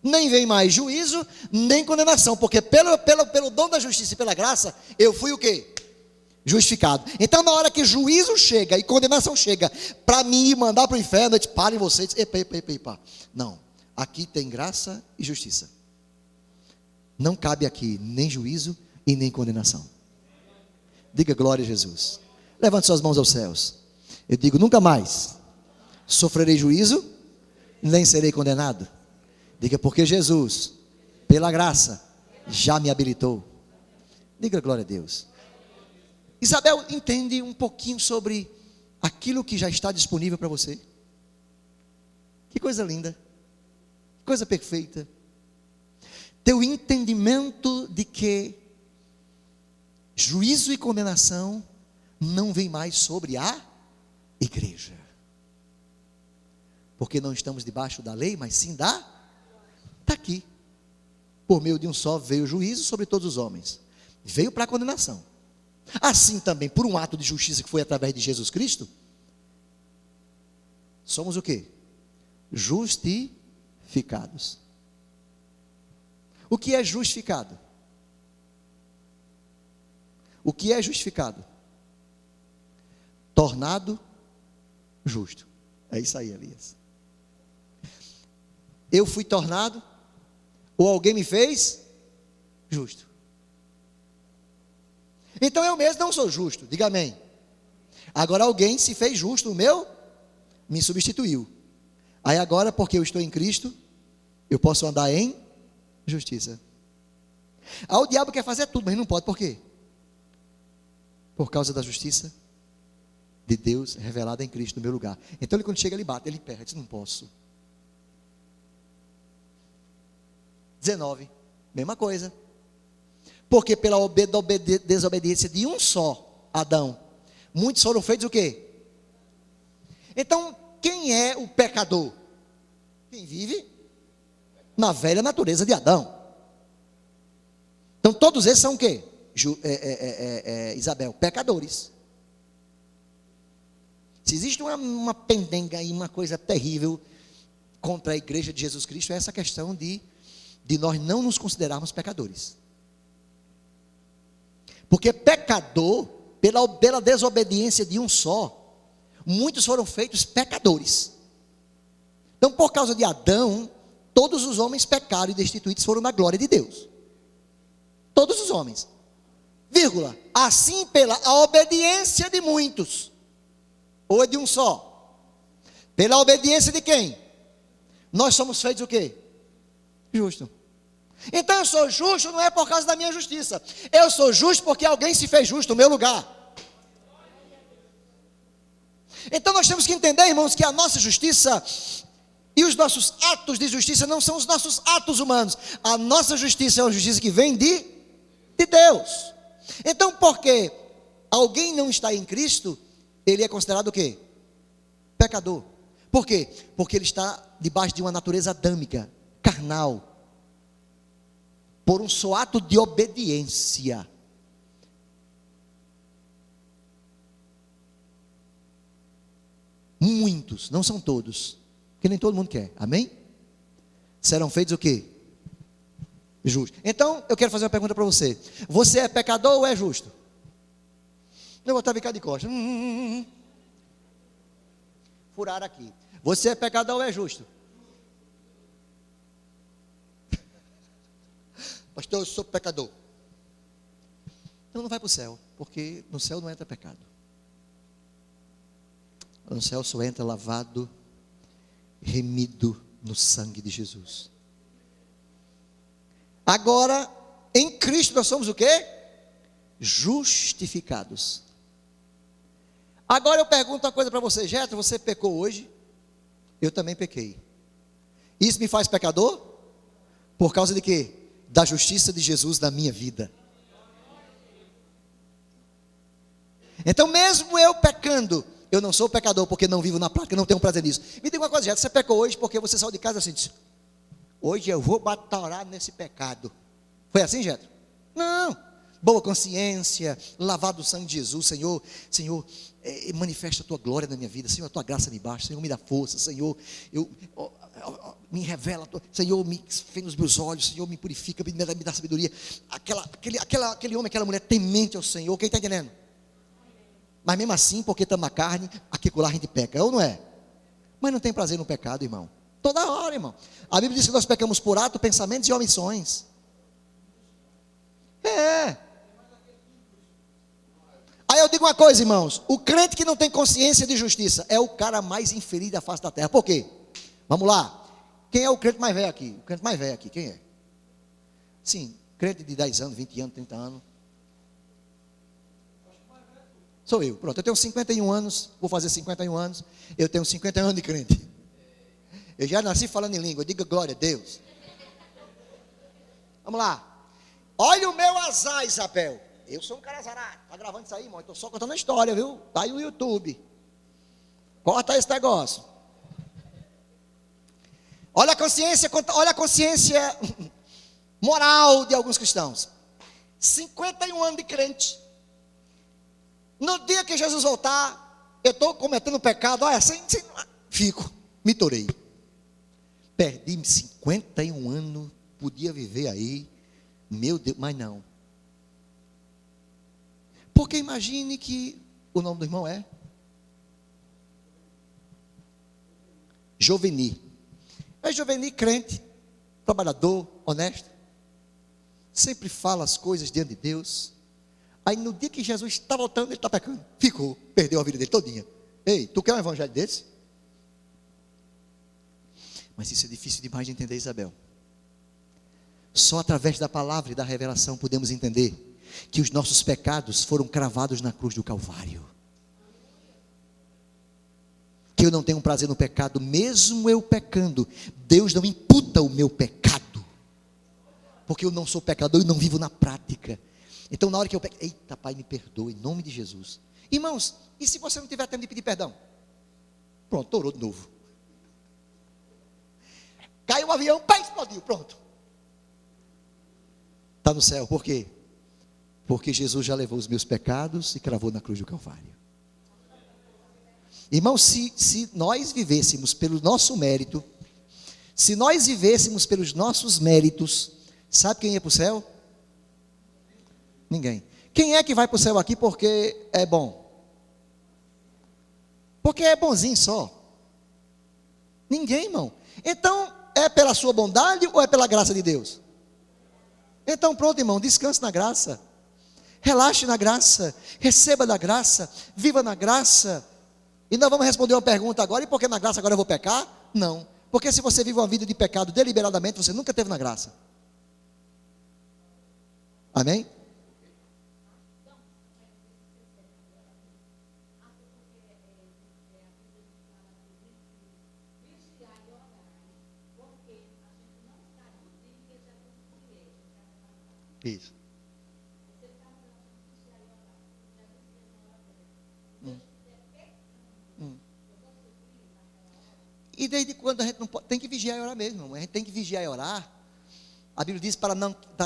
nem vem mais juízo, nem condenação. Porque pelo dom da justiça e pela graça, eu fui o quê? Justificado. Então, na hora que juízo chega e condenação chega, para mim mandar para o inferno, eu disse, parem vocês. Epa. Não, aqui tem graça e justiça. Não cabe aqui nem juízo e nem condenação. Diga glória a Jesus. Levante suas mãos aos céus. Eu digo, nunca mais sofrerei juízo, nem serei condenado. Diga, porque Jesus, pela graça, já me habilitou. Diga glória a Deus. Isabel, entende um pouquinho sobre aquilo que já está disponível para você? Que coisa linda, que coisa perfeita. Teu entendimento de que juízo e condenação não vem mais sobre a igreja. Porque não estamos debaixo da lei, mas sim está aqui. Por meio de um só veio o juízo sobre todos os homens. Veio para a condenação. Assim também, por um ato de justiça que foi através de Jesus Cristo, somos o quê? Justificados. O que é justificado? O que é justificado? Tornado justo. É isso aí, Elias. Eu fui tornado, ou alguém me fez justo. Então eu mesmo não sou justo, diga amém. Agora alguém se fez justo, me substituiu. Aí agora, porque eu estou em Cristo, eu posso andar em justiça. O diabo quer fazer tudo, mas não pode, por quê? Por causa da justiça de Deus revelada em Cristo no meu lugar. Então ele, quando chega, ele bate, ele perde, diz, não posso. 19, mesma coisa. Porque pela desobediência de um só Adão, muitos foram feitos o quê? Então, quem é o pecador? Quem vive na velha natureza de Adão. Então, todos esses são o quê? Isabel, pecadores. Se existe uma pendenga e uma coisa terrível contra a igreja de Jesus Cristo, é essa questão de nós não nos considerarmos pecadores. Porque pecador, pela desobediência de um só, muitos foram feitos pecadores. Então, por causa de Adão, todos os homens pecaram e destituídos foram da glória de Deus. Todos os homens. Vírgula. Assim, pela obediência de muitos. Ou é de um só? Pela obediência de quem? Nós somos feitos o quê? Justo. Então eu sou justo não é por causa da minha justiça. Eu sou justo porque alguém se fez justo no meu lugar. Então nós temos que entender, irmãos, que a nossa justiça e os nossos atos de justiça não são os nossos atos humanos. A nossa justiça é uma justiça que vem de Deus. Então, porque alguém não está em Cristo, ele é considerado o quê? Pecador. Por quê? Porque ele está debaixo de uma natureza adâmica, carnal. Por um só ato de obediência. Muitos, não são todos, porque nem todo mundo quer, amém? Serão feitos o quê? Justo. Então, eu quero fazer uma pergunta para você. Você é pecador ou é justo? Eu vou ficar de costas. Furar aqui. Você é pecador ou é justo? Pastor, eu sou pecador. Então não vai para o céu, porque no céu não entra pecado. No céu só entra lavado, remido no sangue de Jesus. Agora, em Cristo nós somos o quê? Justificados. Agora eu pergunto uma coisa para você, Jetro, você pecou hoje? Eu também pequei. Isso me faz pecador? Por causa de quê? Da justiça de Jesus na minha vida. Então, mesmo eu pecando, eu não sou pecador porque não vivo na prática, não tenho prazer nisso. Me diga uma coisa, você pecou hoje porque você saiu de casa assim, disse, hoje eu vou batalhar nesse pecado. Foi assim, Jetro? Não. Boa consciência, lavado do sangue de Jesus, Senhor, manifesta a tua glória na minha vida, Senhor, a tua graça me basta, Senhor, me dá força, Senhor, me revela, Senhor, me fez nos meus olhos, Senhor, me purifica, me dá sabedoria. Aquele homem, aquela mulher temente ao Senhor, quem está entendendo? Mas mesmo assim, porque estamos na carne, aqui colar a gente peca, ou não é? Mas não tem prazer no pecado, irmão. Toda hora, irmão. A Bíblia diz que nós pecamos por ato, pensamentos e omissões. Aí eu digo uma coisa, irmãos, o crente que não tem consciência de justiça é o cara mais infeliz da face da terra. Por quê? Vamos lá. Quem é o crente mais velho aqui? O crente mais velho aqui, quem é? Sim, crente de 10 anos, 20 anos, 30 anos. Sou eu, pronto, eu tenho 51 anos, vou fazer 51 anos, eu tenho 51 anos de crente. Eu já nasci falando em língua, diga glória a Deus. Vamos lá. Olha o meu azar, Isabel. Eu sou um cara azarado. Está gravando isso aí, irmão? Estou só contando a história, viu? Está aí no YouTube. Corta esse negócio. Olha a consciência moral de alguns cristãos. 51 anos de crente. No dia que Jesus voltar, eu estou cometendo pecado. Olha, fico, me torei. Perdi 51 anos, podia viver aí. Meu Deus, mas não. Porque imagine que o nome do irmão é Joveni. É Joveni, crente, trabalhador, honesto. Sempre fala as coisas diante de Deus. Aí no dia que Jesus está voltando, ele está pecando. Ficou, perdeu a vida dele todinha. Ei, tu quer um evangelho desse? Mas isso é difícil demais de entender, Isabel. Só através da palavra e da revelação podemos entender que os nossos pecados foram cravados na cruz do Calvário. Que eu não tenho prazer no pecado, mesmo eu pecando, Deus não imputa o meu pecado, porque eu não sou pecador e não vivo na prática. Então na hora que eu peco, eita Pai, me perdoe, em nome de Jesus. Irmãos, e se você não tiver tempo de pedir perdão? Pronto, torou de novo. Caiu um avião, pá, explodiu, pronto. Está no céu, por quê? Porque Jesus já levou os meus pecados e cravou na cruz do Calvário. Irmão, se nós vivêssemos pelo nosso mérito, se nós vivêssemos pelos nossos méritos, sabe quem ia para o céu? Ninguém. Quem é que vai para o céu aqui porque é bom? Porque é bonzinho só. Ninguém, irmão. Então, é pela sua bondade ou é pela graça de Deus? Então pronto, irmão, descanse na graça. Relaxe na graça, receba da graça, viva na graça. E nós vamos responder uma pergunta agora, e por que na graça agora eu vou pecar? Não, porque se você vive uma vida de pecado deliberadamente, você nunca teve na graça. Amém? Isso. E desde quando a gente não pode, tem que vigiar e orar mesmo, irmão. A gente tem que vigiar e orar. A Bíblia diz para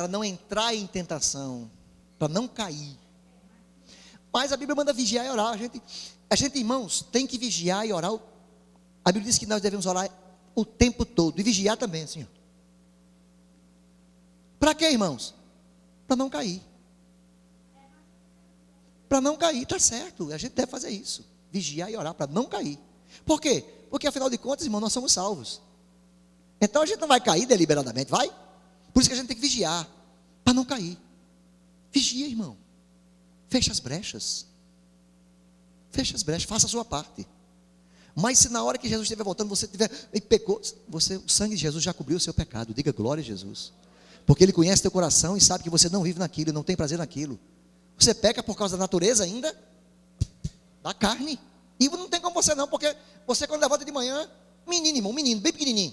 não entrar em tentação, para não cair. Mas a Bíblia manda vigiar e orar. A gente, irmãos, tem que vigiar e orar. A Bíblia diz que nós devemos orar o tempo todo. E vigiar também, assim. Para quê, irmãos? Para não cair. Para não cair, está certo. A gente deve fazer isso. Vigiar e orar para não cair. Por quê? Porque afinal de contas, irmão, nós somos salvos. Então a gente não vai cair deliberadamente, vai? Por isso que a gente tem que vigiar, para não cair. Vigia, irmão. Fecha as brechas. Fecha as brechas, faça a sua parte. Mas se na hora que Jesus estiver voltando, você tiver e pecou, o sangue de Jesus já cobriu o seu pecado. Diga glória a Jesus. Porque Ele conhece teu coração e sabe que você não vive naquilo, não tem prazer naquilo. Você peca por causa da natureza ainda, da carne. E não tem como você não, porque você quando levanta de manhã, menino, irmão, menino, bem pequenininho.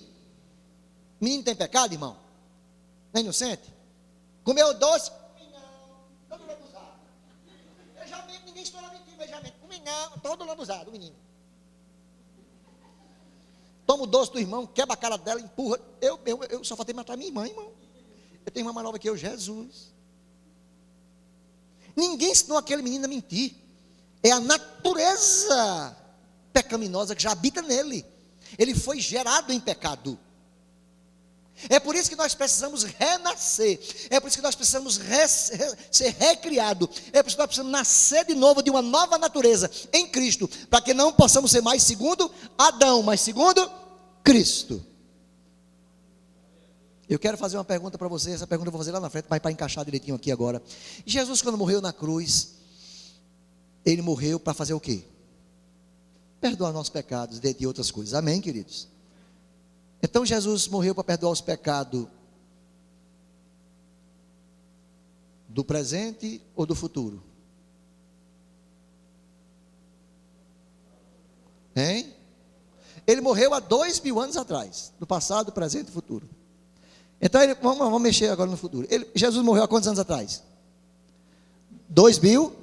Menino tem pecado, irmão? Não é inocente? Comeu doce? Não, todo mundo usar. Eu já vi, ninguém estoura mentira, mas todo lambuzado, o menino. Toma o doce do irmão, quebra a cara dela, empurra. Eu só faltei matar minha irmã, irmão. Eu tenho uma mais nova que eu, Jesus. Ninguém ensinou aquele menino a mentir. É a natureza pecaminosa que já habita nele. Ele foi gerado em pecado. É por isso que nós precisamos renascer. É por isso que nós precisamos ser recriados. É por isso que nós precisamos nascer de novo, de uma nova natureza em Cristo, para que não possamos ser mais segundo Adão, mas segundo Cristo. Eu quero fazer uma pergunta para você. Essa pergunta eu vou fazer lá na frente, mas para encaixar direitinho aqui agora. Jesus, quando morreu na cruz, ele morreu para fazer o quê? Perdoar nossos pecados, dentre outras coisas. Amém, queridos? Então Jesus morreu para perdoar os pecados do presente ou do futuro? Hein? Ele morreu há 2000 anos atrás, do passado, presente e futuro. Então vamos mexer agora no futuro. Jesus morreu há quantos anos atrás? 2000.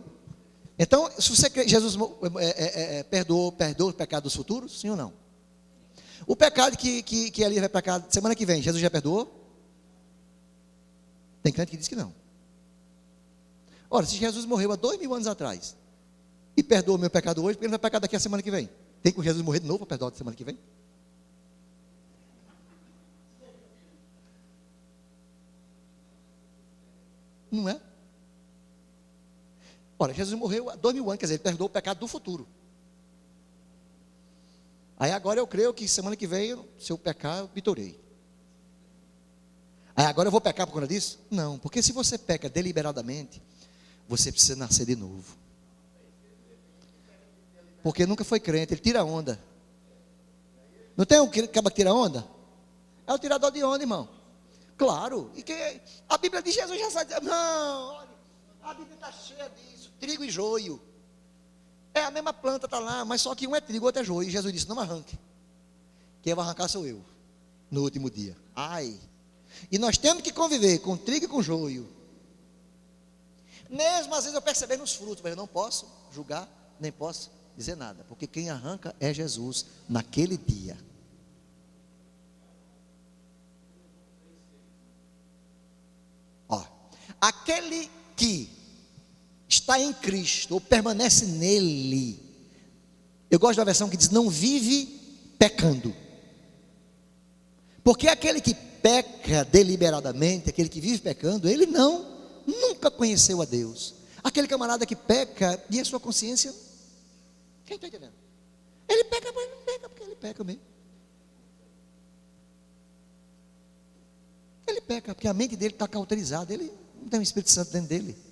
Então, se você crê, Jesus perdoou o pecado dos futuros, sim ou não? O pecado que ali vai para cá semana que vem, Jesus já perdoou? Tem crente que diz que não. Ora, se Jesus morreu há 2000 anos atrás e perdoou o meu pecado hoje, por que ele vai pecar daqui a semana que vem? Tem que Jesus morrer de novo para perdoar da semana que vem? Não é? Ora, Jesus morreu há 2000 anos, quer dizer, ele perdoou o pecado do futuro. Aí agora eu creio que semana que vem, se eu pecar, eu vitorei. Aí agora eu vou pecar por conta disso? Não, porque se você peca deliberadamente, você precisa nascer de novo. Porque nunca foi crente, ele tira onda. Não tem um cara que tira onda? É o tirador de onda, irmão. Claro, e que a Bíblia de Jesus já sabe, não, olha, a Bíblia está cheia disso, trigo e joio. É a mesma planta, está lá, mas só que um é trigo, outro é joio. E Jesus disse, não arranque. Quem vai arrancar sou eu, no último dia. Ai. E nós temos que conviver com trigo e com joio. Mesmo às vezes eu percebendo os frutos, mas eu não posso julgar, nem posso dizer nada. Porque quem arranca é Jesus, naquele dia. Ó, aquele que está em Cristo, ou permanece nele. Eu gosto da versão que diz, não vive pecando. Porque aquele que peca deliberadamente, aquele que vive pecando, ele nunca conheceu a Deus. Aquele camarada que peca, e a sua consciência, quem está entendendo? Ele peca, mas não peca, porque ele peca mesmo. Ele peca, porque a mente dele está cauterizada, ele não tem o Espírito Santo dentro dele.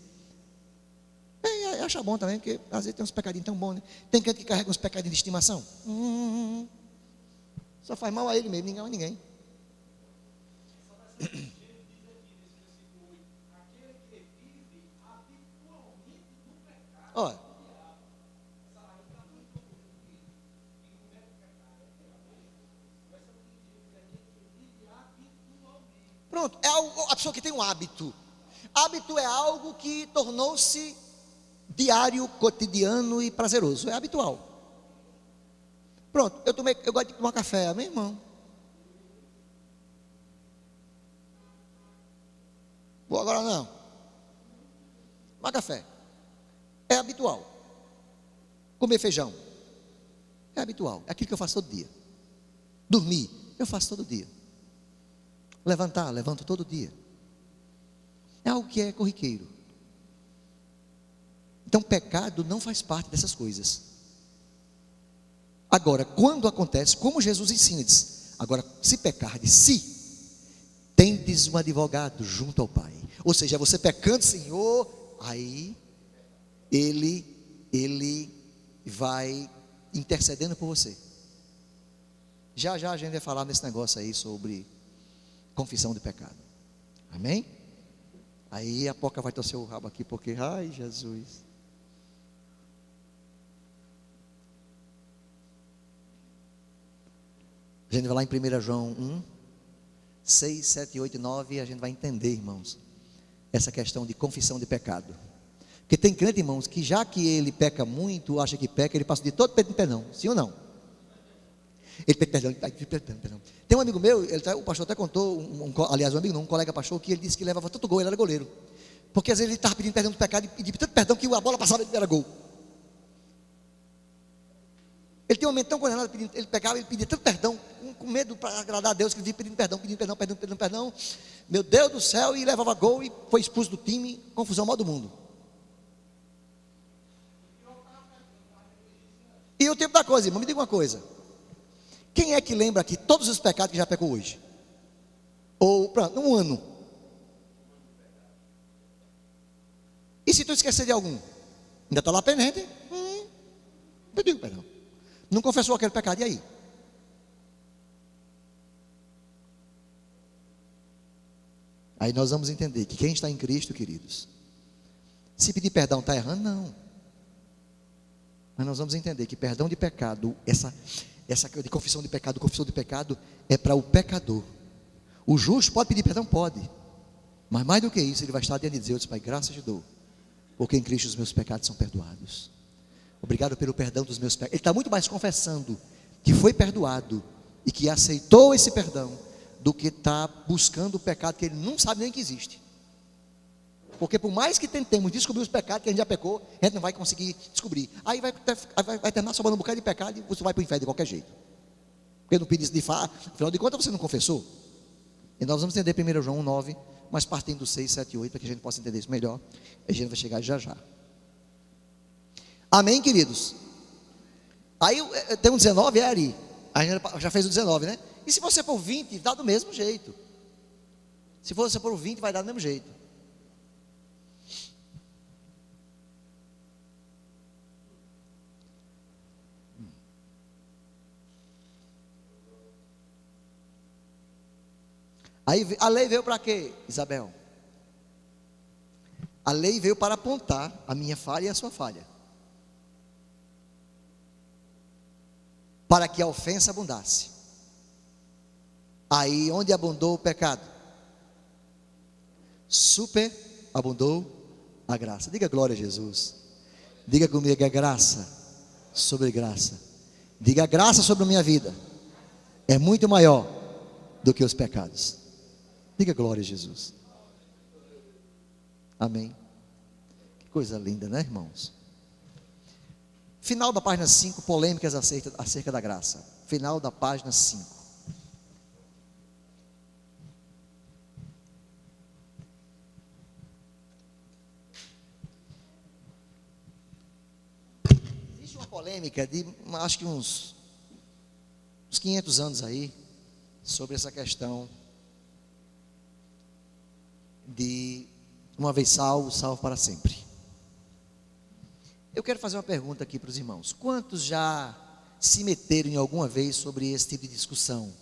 Acha bom também, porque às vezes tem uns pecadinhos tão bons, né? Tem gente que carrega uns pecadinhos de estimação. Só faz mal a ele mesmo, ninguém a ninguém. Olha. Pronto, é a pessoa que tem um hábito. Hábito é algo que tornou-se diário, cotidiano e prazeroso. É habitual. Pronto, eu gosto de tomar café, meu irmão. Vou agora não. Tomar café. É habitual. Comer feijão. É habitual. É aquilo que eu faço todo dia. Dormir, eu faço todo dia. Levanto todo dia. É algo que é corriqueiro. Então, pecado não faz parte dessas coisas. Agora, quando acontece, como Jesus ensina, diz, agora, se pecardes, tendes um advogado junto ao Pai. Ou seja, você pecando, Senhor, aí ele vai intercedendo por você. Já a gente vai falar nesse negócio aí sobre confissão de pecado. Amém? Aí a Poca vai torcer o rabo aqui, porque, ai Jesus. A gente vai lá em 1 João 1, 6, 7, 8 e 9, e a gente vai entender, irmãos, essa questão de confissão de pecado. Porque tem crente, irmãos, que já que ele peca muito, acha que peca, ele passa o dia todo pedindo perdão, sim ou não? Ele pede perdão, perdão. Tem um amigo meu, o pastor até contou, aliás, um amigo não, um colega pastor, que ele disse que levava tanto gol, ele era goleiro. Porque às vezes ele estava pedindo perdão do pecado e pedia tanto perdão que a bola passava e ele era gol. Ele tinha um momento tão condenado, ele pegava, ele pedia tanto perdão, com medo para agradar a Deus, que ele vivia pedindo perdão. Meu Deus do céu, e levava gol e foi expulso do time, confusão maior do mundo. E o tempo da coisa, irmão, me diga uma coisa. Quem é que lembra aqui todos os pecados que já pecou hoje? Ou, pronto, um ano. E se tu esquecer de algum? Ainda está lá pendente? Pediu perdão. Não confessou aquele pecado, e aí? Aí nós vamos entender que quem está em Cristo, queridos, se pedir perdão está errando, não. Mas nós vamos entender que perdão de pecado, essa de confissão de pecado é para o pecador. O justo pode pedir perdão? Pode. Mas mais do que isso, ele vai estar diante de Deus, Pai, graças te dou, porque em Cristo os meus pecados são perdoados. Obrigado pelo perdão dos meus pecados. Ele está muito mais confessando que foi perdoado e que aceitou esse perdão, do que está buscando o pecado que ele não sabe nem que existe. Porque por mais que tentemos descobrir os pecados que a gente já pecou, a gente não vai conseguir descobrir. Aí vai terminar sobrando um bocado de pecado e você vai para o inferno de qualquer jeito. Porque não pedisse de fato, afinal de contas você não confessou. E nós vamos entender 1 João 9, mas partindo do 6, 7 e 8, para que a gente possa entender isso melhor. A gente vai chegar já já. Amém, queridos? Aí tem um 19, é ali. A gente já fez o 19, né? E se você for 20, dá do mesmo jeito. Se você for 20, vai dar do mesmo jeito. Aí a lei veio para quê, Isabel? A lei veio para apontar a minha falha e a sua falha, para que a ofensa abundasse. Aí onde abundou o pecado, superabundou a graça. Diga glória a Jesus. Diga comigo, a graça sobre graça. Diga, a graça sobre a minha vida é muito maior do que os pecados. Diga glória a Jesus. Amém. Que coisa linda, né, irmãos? Final da página 5, polêmicas acerca da graça. Final da página 5. Existe uma polêmica de, acho que uns 500 anos aí, sobre essa questão de uma vez salvo, salvo para sempre. Eu quero fazer uma pergunta aqui para os irmãos. Quantos já se meteram em alguma vez sobre esse tipo de discussão?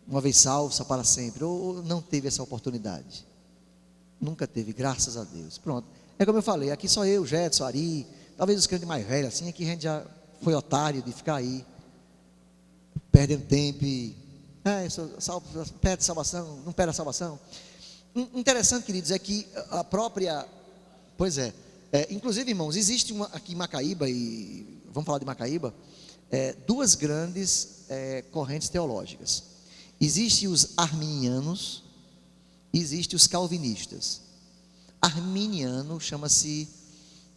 Uma vez salvo, salvo para sempre. Ou não teve essa oportunidade? Nunca teve, graças a Deus. Pronto. É como eu falei, aqui só eu, Jetson, Ari, talvez os crentes mais velhos, assim, aqui a gente já foi otário de ficar aí, perdendo tempo e... pede salvação, não pede a salvação. Interessante, queridos, é que a própria... Pois é, inclusive, irmãos, existe aqui em Macaíba, e vamos falar de Macaíba, duas grandes correntes teológicas. Existem os arminianos e existem os calvinistas. Arminiano chama-se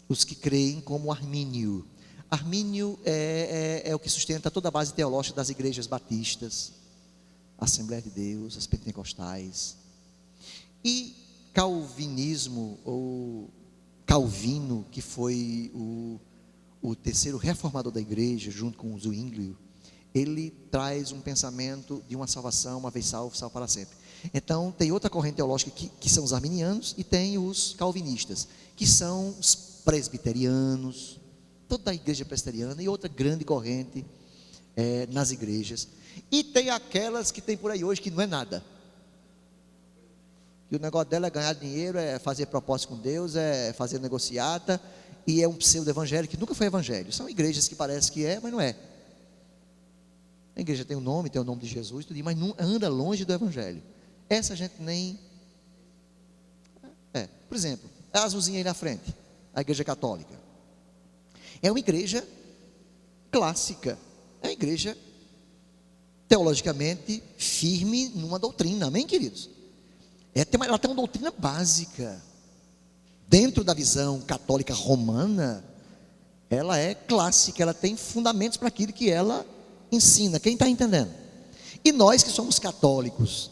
os que creem como armínio. Armínio é o que sustenta toda a base teológica das igrejas batistas, Assembleia de Deus, as pentecostais. E calvinismo, ou Calvino, que foi o terceiro reformador da igreja, junto com o Zwinglio, ele traz um pensamento de uma salvação, uma vez salvo, salvo para sempre. Então tem outra corrente teológica que são os arminianos, e tem os calvinistas, que são os presbiterianos, toda a igreja presbiteriana, e outra grande corrente nas igrejas. E tem aquelas que tem por aí hoje que não é nada, que o negócio dela é ganhar dinheiro, é fazer propósito com Deus, é fazer negociata, e é um pseudo-evangelho que nunca foi evangelho. São igrejas que parece que é, mas não é. A igreja tem o nome de Jesus, tudo, mas não anda longe do evangelho. Essa gente nem... Por exemplo, É a azulzinha aí na frente, a igreja católica. É uma igreja clássica, é uma igreja teologicamente firme numa doutrina, amém, queridos? Ela tem uma doutrina básica, dentro da visão católica romana, ela é clássica, ela tem fundamentos para aquilo que ela ensina, quem está entendendo? E nós que somos católicos,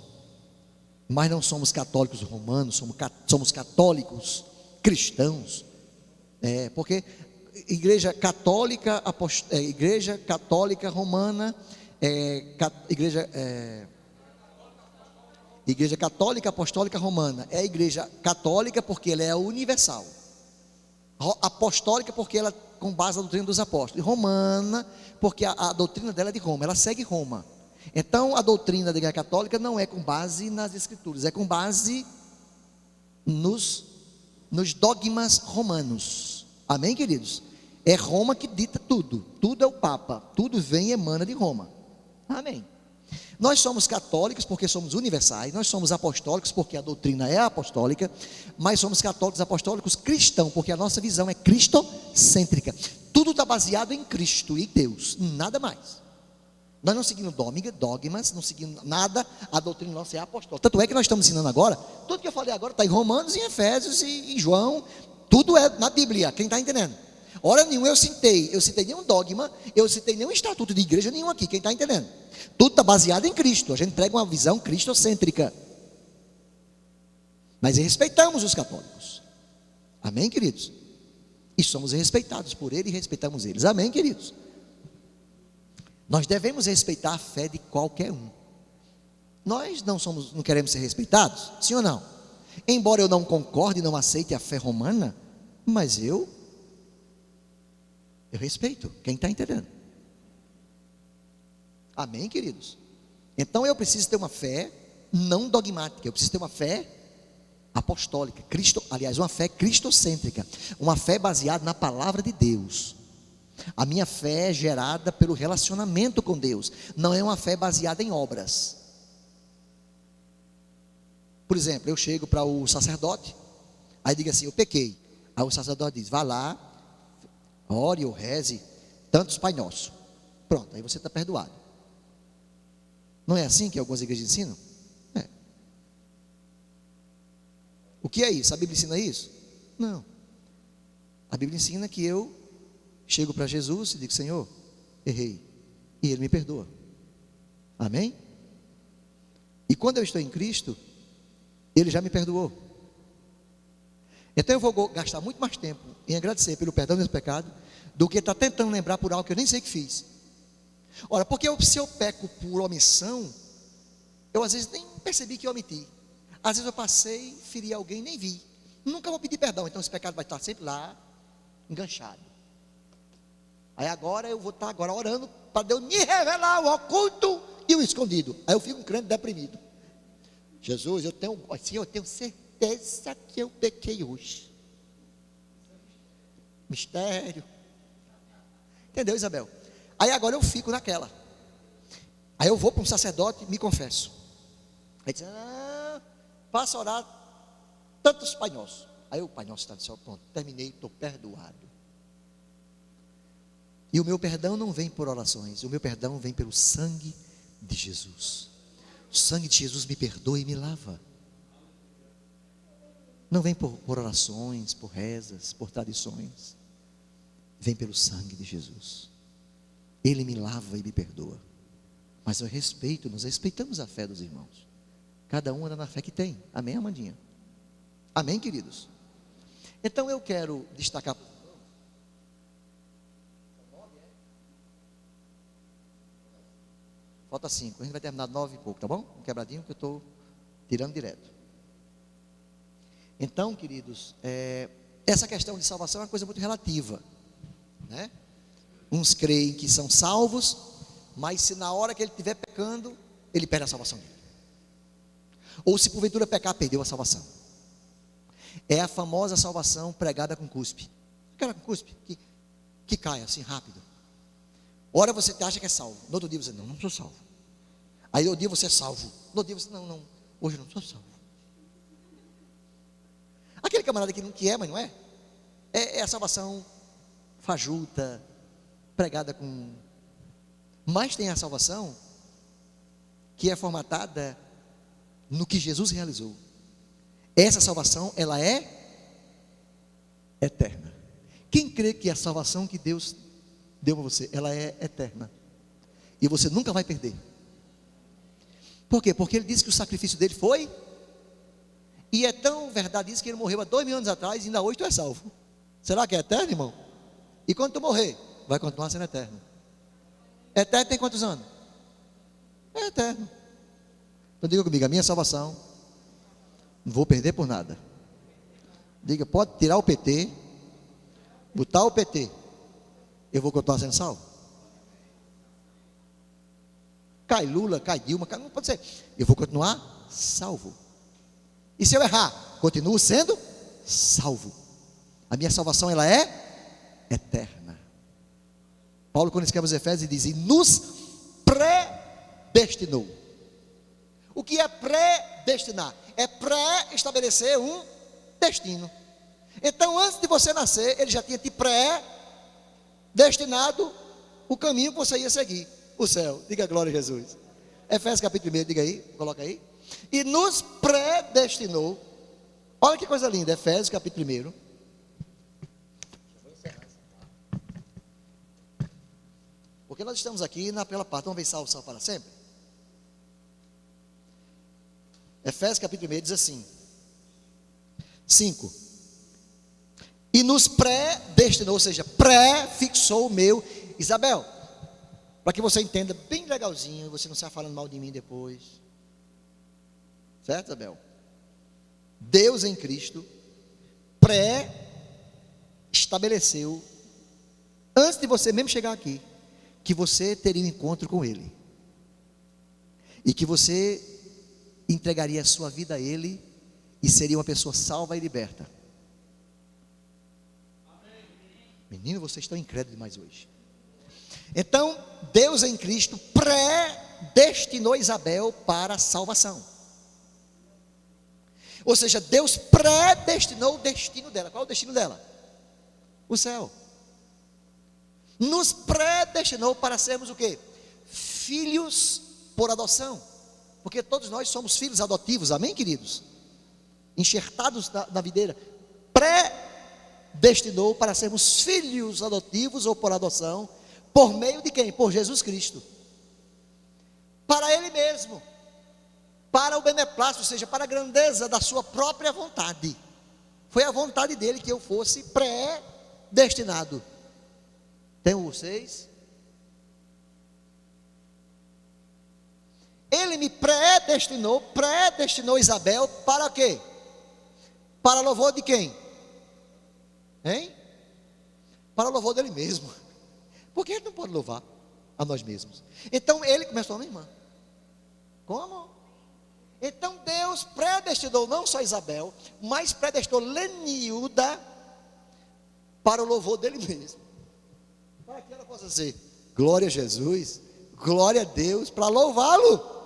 mas não somos católicos romanos, somos católicos cristãos, porque igreja católica romana, igreja católica apostólica romana, é a igreja católica porque ela é universal, apostólica porque ela com base na doutrina dos apóstolos, e romana porque a doutrina dela é de Roma, ela segue Roma. Então a doutrina da igreja católica não é com base nas escrituras, é com base nos dogmas romanos, amém, queridos? É Roma que dita tudo, tudo é o Papa, tudo vem e emana de Roma, amém. Nós somos católicos porque somos universais, nós somos apostólicos porque a doutrina é apostólica, mas somos católicos apostólicos cristãos, porque a nossa visão é cristocêntrica. Tudo está baseado em Cristo e Deus, nada mais. Nós não seguimos dogmas, não seguimos nada, a doutrina nossa é apostólica. Tanto é que nós estamos ensinando agora, tudo que eu falei agora está em Romanos, em Efésios e em João, tudo é na Bíblia, quem está entendendo? Hora nenhuma eu citei nenhum dogma, eu citei nenhum estatuto de igreja nenhum aqui, quem está entendendo? Tudo está baseado em Cristo, a gente prega uma visão cristocêntrica. Mas respeitamos os católicos, amém, queridos? E somos respeitados por ele e respeitamos eles, amém, queridos? Nós devemos respeitar a fé de qualquer um. Nós não queremos ser respeitados, sim ou não? Embora eu não concorde e não aceite a fé romana, mas eu respeito, quem está entendendo? Amém, queridos? Então eu preciso ter uma fé não dogmática, eu preciso ter uma fé apostólica, uma fé cristocêntrica, uma fé baseada na palavra de Deus. A minha fé é gerada pelo relacionamento com Deus, não é uma fé baseada em obras. Por exemplo, eu chego para o sacerdote, aí digo assim, eu pequei. Aí o sacerdote diz, vá lá, ore ou reze tantos Pai Nosso. Pronto, aí você está perdoado. Não é assim que algumas igrejas ensinam? É. O que é isso? A Bíblia ensina isso? Não. A Bíblia ensina que eu chego para Jesus e digo, Senhor, errei, e Ele me perdoa, amém? E quando eu estou em Cristo, Ele já me perdoou. Então eu vou gastar muito mais tempo em agradecer pelo perdão dos meus pecados, do que estar tentando lembrar por algo que eu nem sei que fiz. Ora, porque se eu peco por omissão, eu às vezes nem percebi que eu omiti, às vezes eu passei, feri alguém e nem vi, nunca vou pedir perdão, então esse pecado vai estar sempre lá, enganchado. Aí agora eu vou estar agora orando para Deus me revelar o oculto e o escondido. Aí eu fico um crente deprimido. Jesus, eu tenho certeza que eu pequei hoje. Mistério. Entendeu, Isabel? Aí agora eu fico naquela. Aí eu vou para um sacerdote e me confesso. Aí diz, passa a orar tantos Pai Nosso. Aí o Pai Nosso está só, pronto, terminei, estou perdoado. E o meu perdão não vem por orações, o meu perdão vem pelo sangue de Jesus. O sangue de Jesus me perdoa e me lava. Não vem por orações, por rezas, por tradições. Vem pelo sangue de Jesus. Ele me lava e me perdoa. Mas eu respeito, nós respeitamos a fé dos irmãos. Cada um anda na fé que tem. Amém, Amandinha? Amém, queridos? Então eu quero destacar. Falta 5, a gente vai terminar 9 e pouco, tá bom? Um quebradinho que eu estou tirando direto. Então, queridos, essa questão de salvação é uma coisa muito relativa, né? Uns creem que são salvos, mas se na hora que ele estiver pecando, ele perde a salvação dele. Ou se porventura pecar, perdeu a salvação. É a famosa salvação pregada com cuspe. Aquela com cuspe que cai assim rápido. Ora você acha que é salvo, no outro dia você, não sou salvo. Aí no outro dia você é salvo, no outro dia você, não, hoje eu não sou salvo. Aquele que camarada que não quer, mas não é. É a salvação fajuta, pregada com... Mas tem a salvação que é formatada no que Jesus realizou. Essa salvação, ela é eterna. Quem crê que a salvação que Deus deu a você, ela é eterna, e você nunca vai perder? Por quê? Porque ele disse que o sacrifício dele foi, e é tão verdade isso que ele morreu há 2000 anos atrás, e ainda hoje tu é salvo. Será que é eterno, irmão? E quando tu morrer, vai continuar sendo eterno. Eterno tem quantos anos? É eterno. Então diga comigo, a minha salvação não vou perder por nada. Diga, pode tirar o PT, botar o PT, eu vou continuar sendo salvo. Cai Lula, cai Dilma, não pode ser, eu vou continuar salvo. E se eu errar, continuo sendo salvo. A minha salvação, ela é eterna. Paulo, quando escreve os Efésios, diz: e nos predestinou. O que é predestinar? É pré-estabelecer um destino. Então, antes de você nascer, ele já tinha te pré-destinado o caminho que você ia seguir, o céu. Diga glória a Jesus. Efésios capítulo 1, diga aí, coloca aí. E nos predestinou. Olha que coisa linda, Efésios capítulo 1. Porque nós estamos aqui pela parte, vamos ver salvo para sempre. Efésios capítulo 1 diz assim, 5. E nos predestinou, ou seja, pré-fixou o meu. Isabel, para que você entenda bem legalzinho, você não saia falando mal de mim depois. Certo, Isabel? Deus em Cristo pré-estabeleceu, antes de você mesmo chegar aqui, que você teria um encontro com Ele. E que você entregaria a sua vida a Ele e seria uma pessoa salva e liberta. Amém. Menino, vocês estão incrédulos demais hoje. Então, Deus em Cristo predestinou Isabel para a salvação. Ou seja, Deus predestinou o destino dela. Qual é o destino dela? O céu. Nos predestinou para sermos o quê? Filhos por adoção. Porque todos nós somos filhos adotivos, amém, queridos? Enxertados na videira. Predestinou para sermos filhos adotivos ou por adoção. Por meio de quem? Por Jesus Cristo. Para Ele mesmo. Para o beneplácito, ou seja, para a grandeza da sua própria vontade. Foi a vontade dele que eu fosse predestinado. Tem vocês? Ele me predestinou Isabel para quê? Para louvor de quem? Hein? Para louvor dele mesmo. Porque ele não pode louvar a nós mesmos. Então ele começou a minha irmã. Como? Então Deus predestinou não só Isabel, mas predestinou Lenilda para o louvor dele mesmo. Para que ela possa dizer glória a Jesus, glória a Deus, para louvá-lo.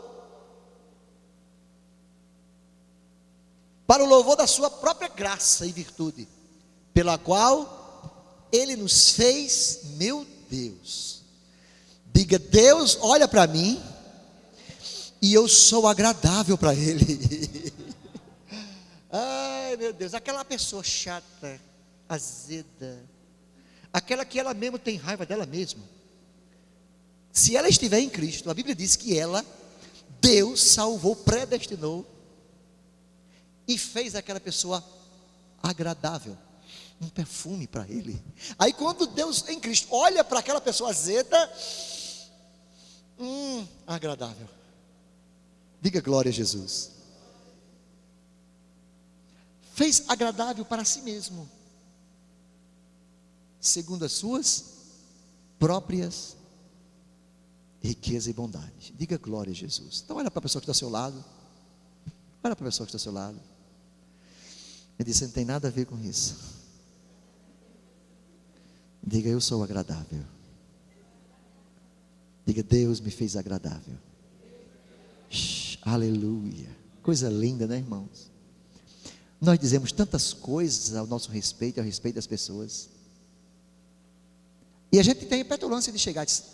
Para o louvor da sua própria graça e virtude, pela qual Ele nos fez, meu Deus. Diga, Deus olha para mim e eu sou agradável para Ele. Ai meu Deus, aquela pessoa chata, azeda, aquela que ela mesmo tem raiva dela mesma, se ela estiver em Cristo, a Bíblia diz que Deus salvou, predestinou e fez aquela pessoa agradável, um perfume para Ele. Aí quando Deus em Cristo olha para aquela pessoa azeda, agradável. Diga glória a Jesus. Fez agradável para si mesmo, segundo as suas próprias riquezas e bondade. Diga glória a Jesus. Então olha para a pessoa que está ao seu lado. Olha para a pessoa que está ao seu lado. Ele disse, não tem nada a ver com isso. Diga, eu sou agradável. Diga, Deus me fez agradável. Aleluia. Coisa linda, né, irmãos? Nós dizemos tantas coisas ao nosso respeito, ao respeito das pessoas. E a gente tem a petulância de chegar e dizer: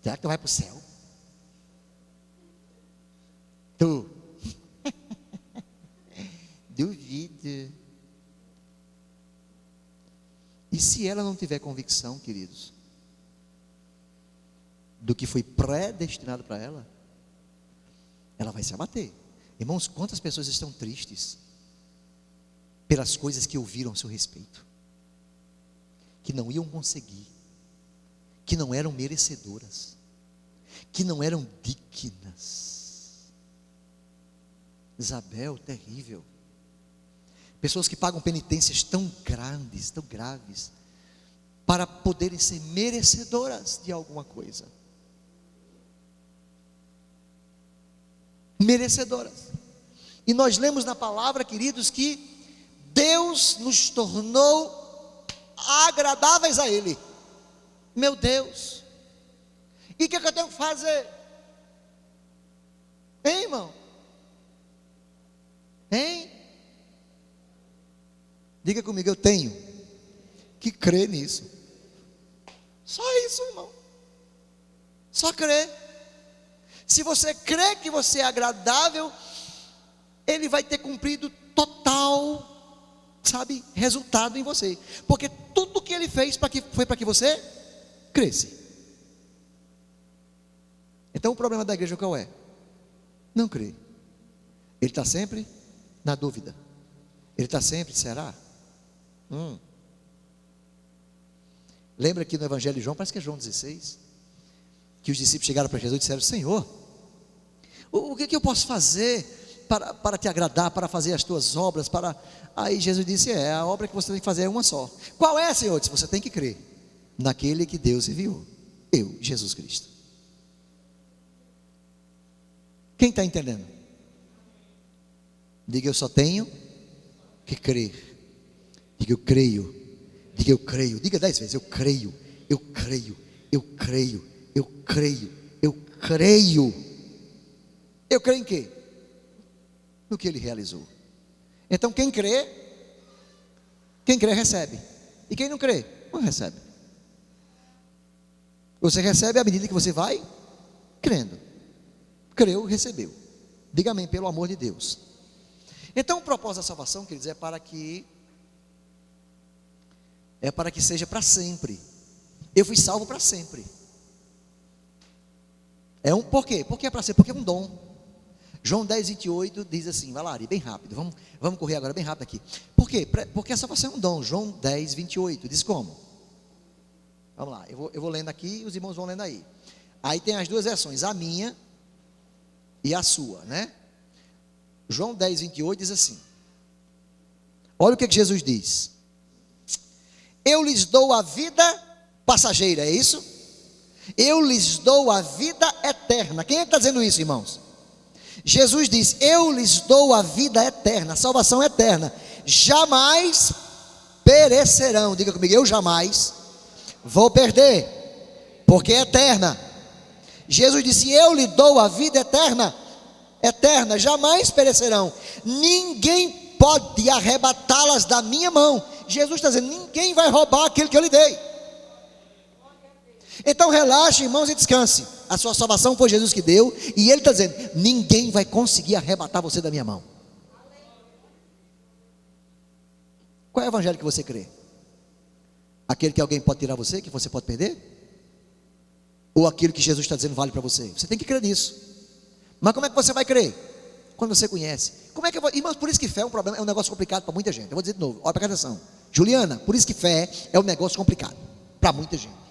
será que tu vai para o céu? Tu? Duvido. E se ela não tiver convicção, queridos, do que foi predestinado para ela, ela vai se abater. Irmãos, quantas pessoas estão tristes pelas coisas que ouviram a seu respeito, que não iam conseguir, que não eram merecedoras, que não eram dignas. Isabel, terrível. Pessoas que pagam penitências tão grandes, tão graves, para poderem ser merecedoras de alguma coisa. Merecedoras. E nós lemos na palavra, queridos, que Deus nos tornou agradáveis a Ele. Meu Deus. E o que eu tenho que fazer? Hein, irmão? Hein? Diga comigo, eu tenho que crer nisso. Só isso, irmão. Só crer. Se você crê que você é agradável, Ele vai ter cumprido total, sabe, resultado em você. Porque tudo que Ele fez foi para que você cresce. Então o problema da igreja qual é? Não crê. Ele está sempre na dúvida. Ele está sempre, será? Lembra que no Evangelho de João, parece que é João 16, que os discípulos chegaram para Jesus e disseram: Senhor, o que eu posso fazer para te agradar, para fazer as tuas obras? Aí Jesus disse: a obra que você tem que fazer é uma só. Qual é, Senhor? Disse: você tem que crer naquele que Deus enviou, eu, Jesus Cristo. Quem está entendendo? Diga: eu só tenho que crer. Diga: eu creio. Diga: eu creio. Diga 10 vezes: eu creio, eu creio, eu creio, eu creio, eu creio. Eu creio em quê? No que Ele realizou. Então quem crê recebe. E quem não crê, não recebe. Você recebe à medida que você vai crendo. Creu, recebeu. Diga amém, pelo amor de Deus. Então o propósito da salvação, queridos, é para que seja para sempre. Eu fui salvo para sempre. Por quê? Porque é para sempre, porque é um dom. João 10, 28 diz assim, vai lá, Ari, bem rápido, vamos correr agora bem rápido aqui. Por quê? Porque a salvação é um dom. João 10, 28, diz como? Vamos lá, eu vou lendo aqui e os irmãos vão lendo aí. Aí tem as duas versões, a minha e a sua, né? João 10, 28 diz assim, olha o que Jesus diz: eu lhes dou a vida passageira, é isso? Eu lhes dou a vida eterna. Quem é que está dizendo isso, irmãos? Jesus diz: eu lhes dou a vida eterna, a salvação eterna, jamais perecerão. Diga comigo: eu jamais vou perder, porque é eterna. Jesus disse: eu lhe dou a vida eterna, eterna, jamais perecerão, ninguém pode arrebatá-las da minha mão. Jesus está dizendo: ninguém vai roubar aquilo que eu lhe dei. Então relaxe, irmãos, e descanse. A sua salvação foi Jesus que deu, e Ele está dizendo: ninguém vai conseguir arrebatar você da minha mão. Qual é o evangelho que você crê? Aquele que alguém pode tirar você, que você pode perder? Ou aquilo que Jesus está dizendo vale para você? Você tem que crer nisso. Mas como é que você vai crer? Quando você conhece. Como é que irmãos, por isso que fé é um problema, é um negócio complicado para muita gente. Eu vou dizer de novo, olha, presta atenção. Juliana, por isso que fé é um negócio complicado para muita gente.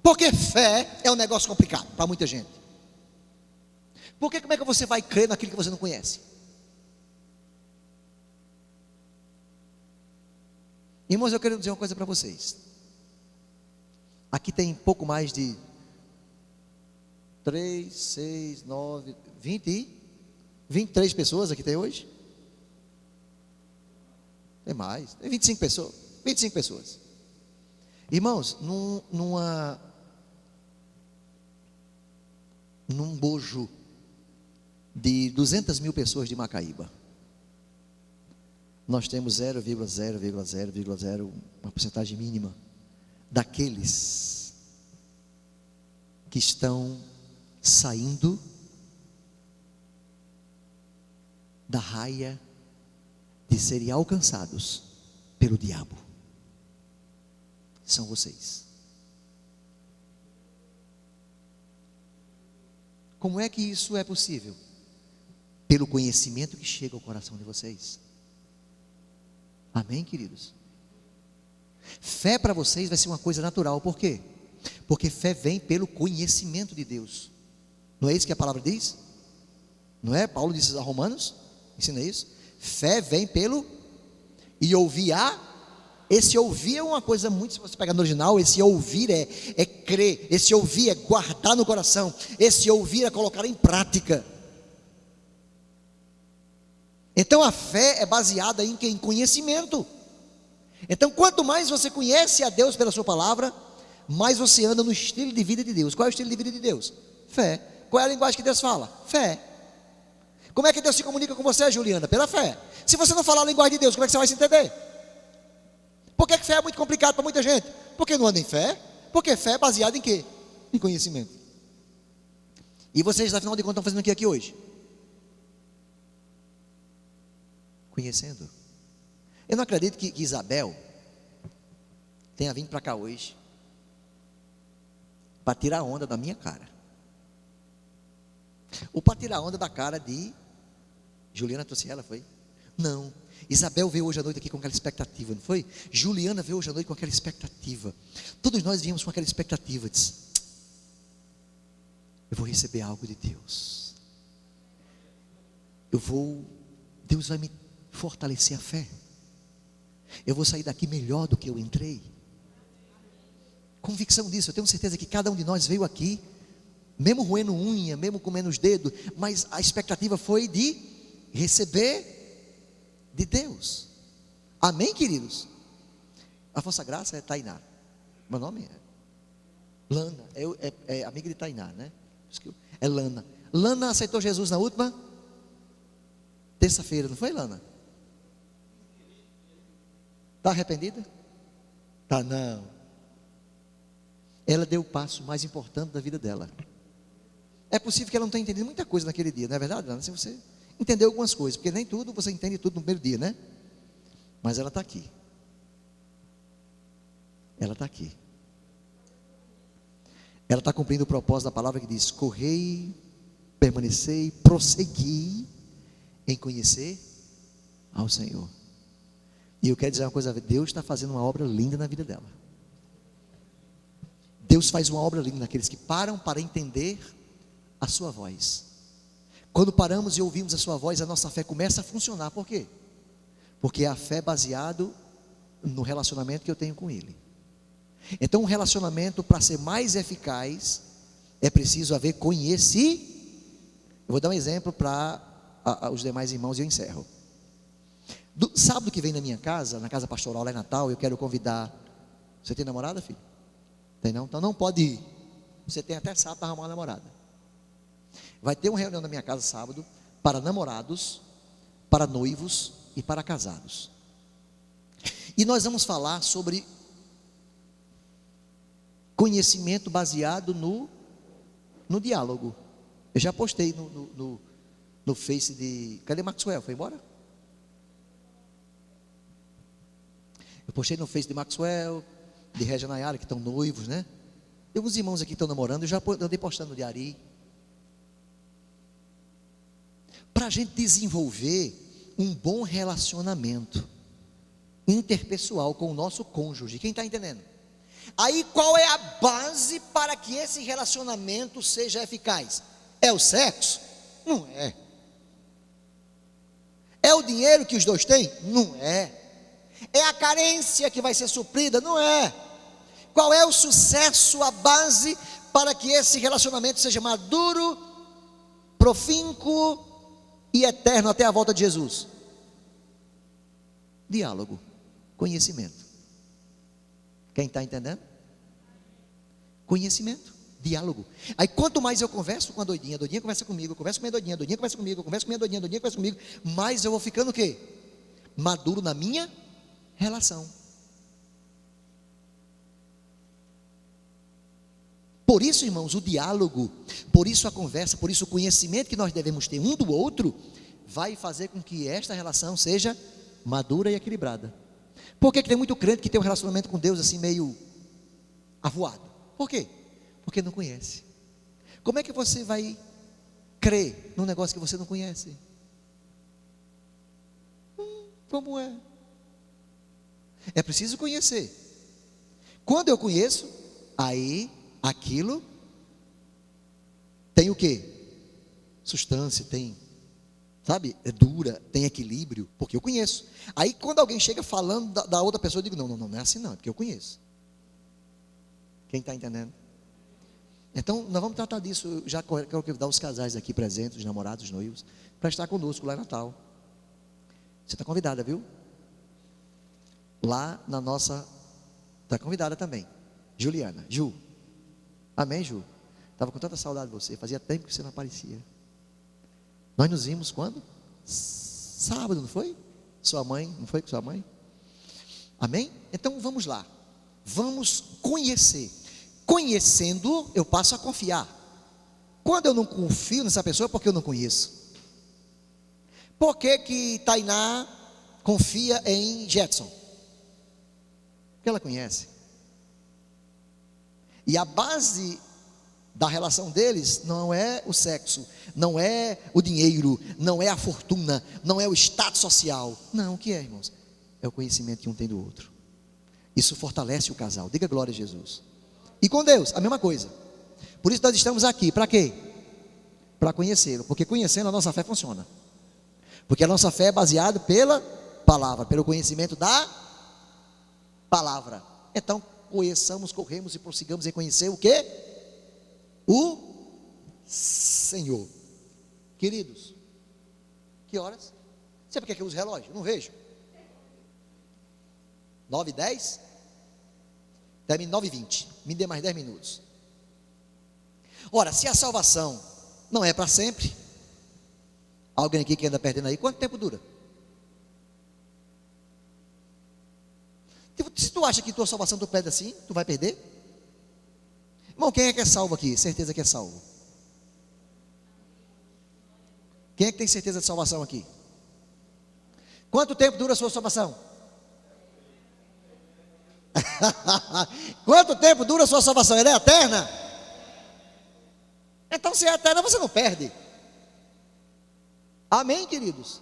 Porque fé é um negócio complicado para muita gente. Porque como é que você vai crer naquilo que você não conhece? Irmãos, eu quero dizer uma coisa para vocês. Aqui tem pouco mais de 3, 6, 9, 23 pessoas aqui tem hoje? Tem mais, tem 25 pessoas. 25 pessoas. Irmãos, num bojo de 200 mil pessoas de Macaíba, nós temos 0,0,0,0, uma porcentagem mínima daqueles que estão saindo da raia de serem alcançados pelo diabo. São vocês. Como é que isso é possível? Pelo conhecimento que chega ao coração de vocês. Amém, queridos? Fé para vocês vai ser uma coisa natural. Por quê? Porque fé vem pelo conhecimento de Deus. Não é isso que a palavra diz? Não é? Paulo disse a Romanos, ensina isso. Fé vem pelo e ouvir esse ouvir é uma coisa muito, se você pegar no original, esse ouvir é crer, esse ouvir é guardar no coração, esse ouvir é colocar em prática. Então a fé é baseada em conhecimento. Então quanto mais você conhece a Deus pela sua palavra, mais você anda no estilo de vida de Deus. Qual é o estilo de vida de Deus? Fé. Qual é a linguagem que Deus fala? Fé. Como é que Deus se comunica com você, Juliana? Pela fé. Se você não falar a linguagem de Deus, como é que você vai se entender? Por que fé é muito complicado para muita gente? Porque não anda em fé. Porque fé é baseada em quê? Em conhecimento. E vocês, afinal de contas, estão fazendo o que aqui hoje? Conhecendo. Eu não acredito que Isabel tenha vindo para cá hoje para tirar onda da minha cara. Ou para tirar onda da cara de Juliana trouxe ela, foi? Não. Isabel veio hoje à noite aqui com aquela expectativa, não foi? Juliana veio hoje à noite com aquela expectativa. Todos nós viemos com aquela expectativa. Eu vou receber algo de Deus. Deus vai me fortalecer a fé. Eu vou sair daqui melhor do que eu entrei. Convicção disso. Eu tenho certeza que cada um de nós veio aqui, mesmo roendo unha, mesmo comendo os dedos, mas a expectativa foi de receber de Deus. Amém, queridos? A vossa graça é Tainá. Meu nome é Lana, é amiga de Tainá, né? É Lana. Lana aceitou Jesus na última terça-feira, não foi, Lana? Está arrependida? Tá, não. Ela deu o passo mais importante da vida dela. É possível que ela não tenha entendido muita coisa naquele dia, não é verdade, Lana? Se você entendeu algumas coisas, porque nem tudo você entende tudo no primeiro dia, né? Mas ela está aqui. Ela está aqui. Ela está cumprindo o propósito da palavra que diz: correi, permanecei, prossegui em conhecer ao Senhor. E eu quero dizer uma coisa: Deus está fazendo uma obra linda na vida dela. Deus faz uma obra linda naqueles que param para entender a sua voz. Quando paramos e ouvimos a sua voz, a nossa fé começa a funcionar. Por quê? Porque a fé é baseado no relacionamento que eu tenho com Ele. Então um relacionamento, para ser mais eficaz, é preciso haver conhecimento. Eu vou dar um exemplo para os demais irmãos e eu encerro. Sábado que vem na minha casa, na casa pastoral lá em Natal, eu quero convidar. Você tem namorada, filho? Tem não? Então não pode ir. Você tem até sábado para arrumar uma namorada. Vai ter uma reunião na minha casa sábado para namorados, para noivos e para casados. E nós vamos falar sobre conhecimento baseado no diálogo. Eu já postei no Face de... Cadê Maxwell? Foi embora? Eu postei no Face de Maxwell, de Regia Nayara, que estão noivos, né? Tem uns irmãos aqui que estão namorando, eu já andei postando no Diari. Para a gente desenvolver um bom relacionamento interpessoal com o nosso cônjuge. Quem está entendendo? Aí qual é a base para que esse relacionamento seja eficaz? É o sexo? Não é. É o dinheiro que os dois têm? Não é. É a carência que vai ser suprida? Não é. Qual é o sucesso, a base para que esse relacionamento seja maduro, profínquo e eterno até a volta de Jesus? Diálogo, conhecimento. Quem está entendendo? Conhecimento, diálogo. Aí quanto mais eu converso com a doidinha, a doidinha conversa comigo, eu converso com a minha doidinha, a doidinha conversa comigo, eu converso com a minha doidinha, a doidinha conversa comigo, mais eu vou ficando o quê? maduro na minha relação. Por isso, irmãos, o diálogo, por isso a conversa, por isso o conhecimento que nós devemos ter um do outro, vai fazer com que esta relação seja madura e equilibrada. Por que tem muito crente que tem um relacionamento com Deus assim meio avoado? Por quê? Porque não conhece. Como é que você vai crer num negócio que você não conhece? Como é? É preciso conhecer. Quando eu conheço, aí aquilo tem o quê? Substância, tem, sabe, é dura, tem equilíbrio, porque eu conheço. Aí quando alguém chega falando da outra pessoa, eu digo, não é assim não, é porque eu conheço. Quem está entendendo? Então, nós vamos tratar disso. Eu já quero convidar os casais aqui presentes, os namorados, os noivos, para estar conosco lá em Natal. Você está convidada, viu? Lá na nossa... Está convidada também. Juliana, Ju. Amém, Ju? Estava com tanta saudade de você. Fazia tempo que você não aparecia. Nós nos vimos quando? Sábado, não foi? Sua mãe, não foi com sua mãe? Amém? Então, vamos lá. Vamos conhecer. Conhecendo, eu passo a confiar. Quando eu não confio nessa pessoa, é porque eu não conheço. Por que Tainá confia em Jetson? Porque ela conhece. E a base da relação deles não é o sexo, não é o dinheiro, não é a fortuna, não é o status social. Não, o que é, irmãos? É o conhecimento que um tem do outro. Isso fortalece o casal. Diga glória a Jesus. E com Deus, a mesma coisa. Por isso nós estamos aqui, para quê? Para conhecê-lo, porque conhecendo a nossa fé funciona. Porque a nossa fé é baseada pela palavra, pelo conhecimento da palavra. Então, conheçamos, corremos e prossigamos em conhecer o quê? O Senhor. Queridos, que horas? Você por que eu uso relógio? Não vejo. 9h10? Termine 9h20. Me dê mais 10 minutos. Ora, se a salvação não é para sempre, alguém aqui que anda perdendo aí, quanto tempo dura? Se tu acha que tua salvação tu perde assim, tu vai perder? Irmão, quem é que é salvo aqui? Certeza que é salvo. Quem é que tem certeza de salvação aqui? Quanto tempo dura a sua salvação? Quanto tempo dura a sua salvação? Ela é eterna? Então, se é eterna, você não perde. Amém, queridos?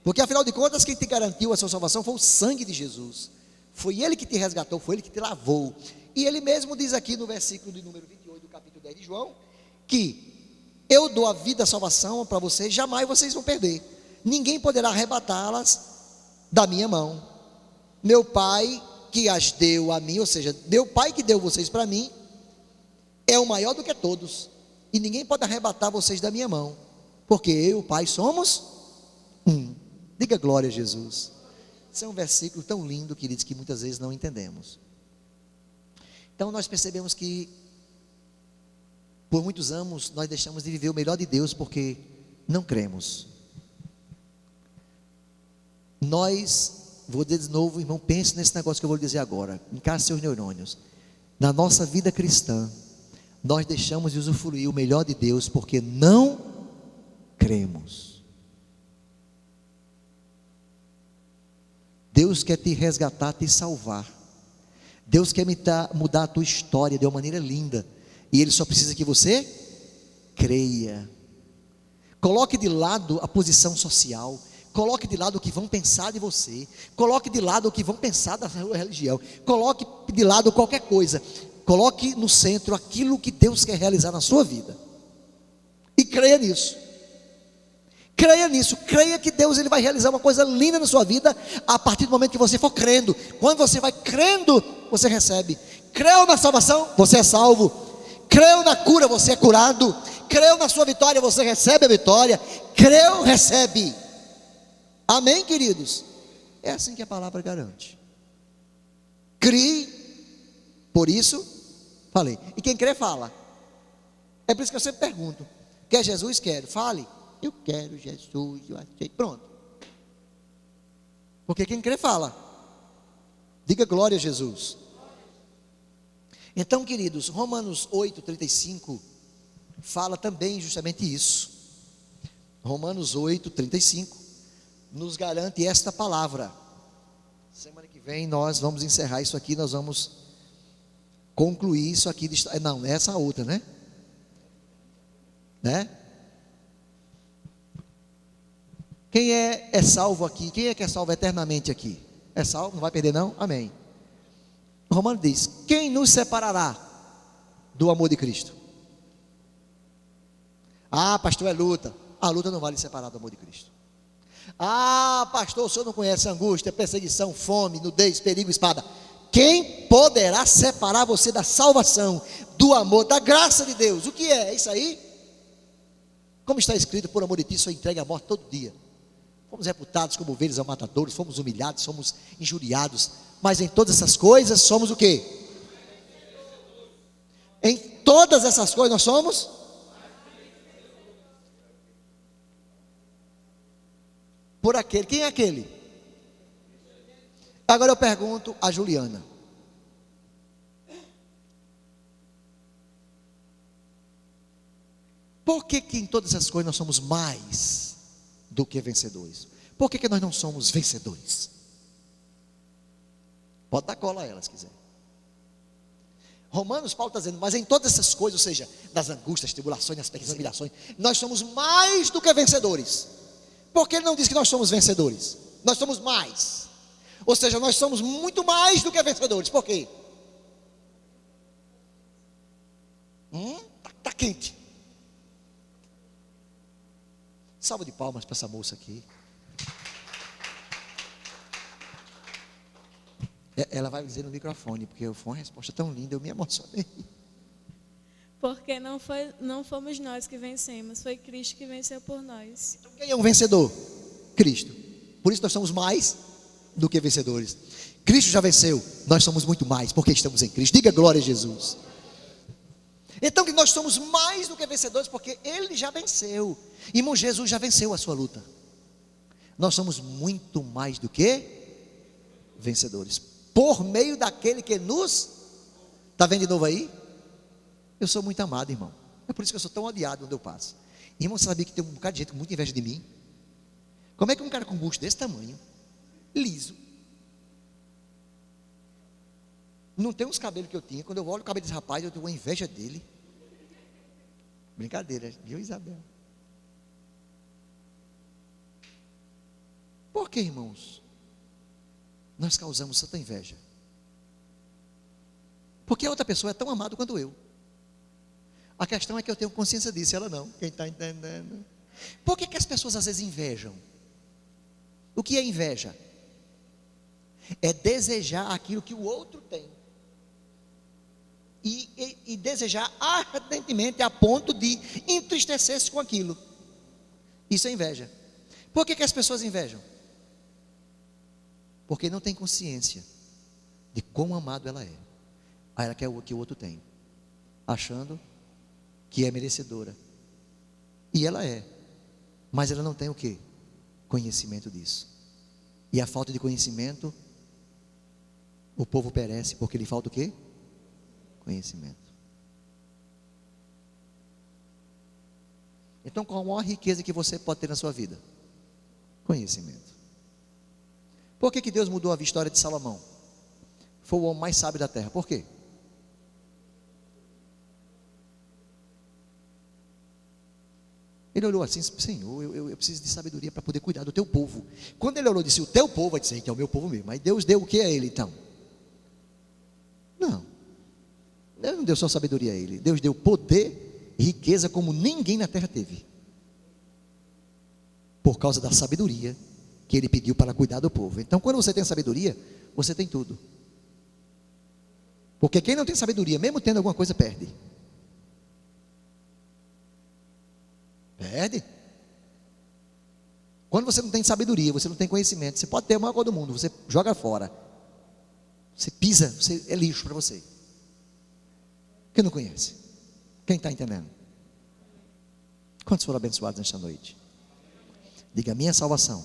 Porque afinal de contas, quem te garantiu a sua salvação foi o sangue de Jesus. Foi Ele que te resgatou, foi Ele que te lavou. E Ele mesmo diz aqui no versículo de número 28 do capítulo 10 de João, que eu dou a vida, a salvação para vocês, jamais vocês vão perder. Ninguém poderá arrebatá-las da minha mão. Meu Pai que as deu a mim, ou seja, meu Pai que deu vocês para mim, é o maior do que todos. E ninguém pode arrebatar vocês da minha mão, porque eu e o Pai somos um. Diga glória a Jesus. Esse é um versículo tão lindo, queridos, que muitas vezes não entendemos. Então nós percebemos que por muitos anos nós deixamos de viver o melhor de Deus porque não cremos. Nós, vou dizer de novo, irmão, pense nesse negócio que eu vou lhe dizer agora, encaixe seus neurônios. Na nossa vida cristã, nós deixamos de usufruir o melhor de Deus porque não cremos. Deus quer te resgatar, te salvar. Deus quer mudar a tua história de uma maneira linda. E Ele só precisa que você creia. Coloque de lado a posição social. Coloque de lado o que vão pensar de você. Coloque de lado o que vão pensar da sua religião. Coloque de lado qualquer coisa. Coloque no centro aquilo que Deus quer realizar na sua vida. E creia nisso. Creia nisso, creia que Deus ele vai realizar uma coisa linda na sua vida a partir do momento que você for crendo. Quando você vai crendo, você recebe. Creu na salvação, você é salvo. Creu na cura, você é curado. Creu na sua vitória, você recebe a vitória. Creu, recebe. Amém, queridos? É assim que a palavra garante. Crie, por isso, falei. E quem crê, fala. É por isso que eu sempre pergunto: quer Jesus? Quero. Fale. Eu quero Jesus, eu aceito. Pronto. Porque quem crê fala. Diga glória a Jesus. Então, queridos, Romanos 8:35 fala também justamente isso. Romanos 8:35 nos garante esta palavra. Semana que vem nós vamos encerrar isso aqui, nós vamos concluir isso aqui. Não, essa outra, né? Quem é salvo aqui? Quem é que é salvo eternamente aqui? É salvo? Não vai perder não? Amém. O Romano diz: quem nos separará do amor de Cristo? Ah, pastor, é luta. A luta não vale separar do amor de Cristo. Ah, pastor, o senhor não conhece angústia, perseguição, fome, nudez, perigo, espada. Quem poderá separar você da salvação, do amor, da graça de Deus? O que é? É isso aí? Como está escrito, por amor de ti, sou entregue à morte todo dia. Fomos reputados como ovelhas ao matadouros, fomos humilhados, fomos injuriados. Mas em todas essas coisas somos o quê? Em todas essas coisas nós somos? Por aquele. Quem é aquele? Agora eu pergunto a Juliana. Por que em todas essas coisas nós somos mais do que vencedores? Por que nós não somos vencedores? Pode dar cola a ela se quiser. Romanos, Paulo está dizendo, mas em todas essas coisas, ou seja, das angústias, tribulações, das pequenas humilhações, nós somos mais do que vencedores. Por que ele não diz que nós somos vencedores? Nós somos mais. Ou seja, nós somos muito mais do que vencedores. Por quê? Tá quente. Salva de palmas para essa moça aqui. Ela vai dizer no microfone, porque foi uma resposta tão linda, eu me emocionei. Porque não fomos nós que vencemos, foi Cristo que venceu por nós. Então quem é um vencedor? Cristo. Por isso nós somos mais do que vencedores. Cristo já venceu, nós somos muito mais, porque estamos em Cristo. Diga glória a Jesus. Então que nós somos mais do que vencedores, porque Ele já venceu. Irmão, Jesus já venceu a sua luta. Nós somos muito mais do que vencedores, por meio daquele que nos... Está vendo de novo aí? Eu sou muito amado, irmão. É por isso que eu sou tão odiado onde eu passo. Irmão, você sabia que tem um bocado de gente com muita inveja de mim? Como é que um cara com busto desse tamanho, liso, não tem os cabelos que eu tinha? Quando eu olho o cabelo desse rapaz, eu tenho uma inveja dele. Brincadeira, viu, Isabel? Por que, irmãos, nós causamos tanta inveja? Porque a outra pessoa é tão amada quanto eu. A questão é que eu tenho consciência disso, ela não. Quem está entendendo? Por que as pessoas às vezes invejam? O que é inveja? É desejar aquilo que o outro tem. E desejar ardentemente a ponto de entristecer-se com aquilo. Isso é inveja. Por que as pessoas invejam? Porque não tem consciência de quão amado ela é. Aí ela quer o que o outro tem, achando que é merecedora. E ela é, mas ela não tem o quê? Conhecimento disso. E a falta de conhecimento, o povo perece porque lhe falta o quê? Conhecimento. Então, qual a maior riqueza que você pode ter na sua vida? Conhecimento. Por que Deus mudou a história de Salomão? Foi o homem mais sábio da terra. Por quê? Ele olhou assim, Senhor, eu preciso de sabedoria para poder cuidar do teu povo. Quando ele olhou e disse, o teu povo, vai dizer que é o meu povo mesmo. Aí Deus deu o que a ele então? Não. Deus não deu só sabedoria a ele. Deus deu poder e riqueza como ninguém na terra teve. Por causa da sabedoria que ele pediu para cuidar do povo. Então, quando você tem sabedoria, você tem tudo. Porque quem não tem sabedoria, mesmo tendo alguma coisa, perde. Perde. Quando você não tem sabedoria, você não tem conhecimento, você pode ter a maior coisa do mundo, você joga fora. Você pisa, você é lixo para você. Quem não conhece? Quem está entendendo? Quantos foram abençoados nesta noite? Diga, minha salvação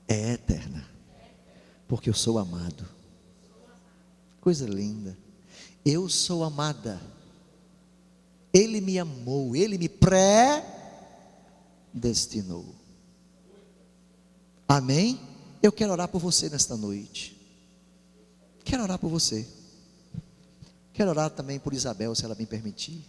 é eterna, porque eu sou amado. Coisa linda. Eu sou amada. Ele me amou, Ele me predestinou. Amém? Eu quero orar por você nesta noite. Quero orar por você. Quero orar também por Isabel, se ela me permitir.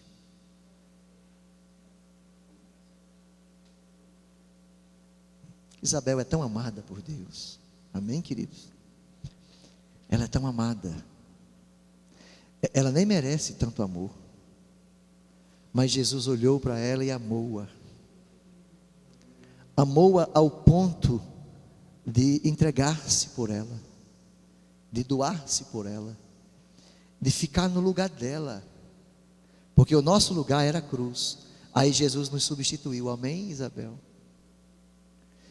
Isabel é tão amada por Deus. Amém, queridos? Ela é tão amada. Ela nem merece tanto amor. Mas Jesus olhou para ela e amou-a. Amou-a ao ponto de entregar-se por ela, de doar-se por ela, de ficar no lugar dela, porque o nosso lugar era a cruz. Aí Jesus nos substituiu. Amém, Isabel?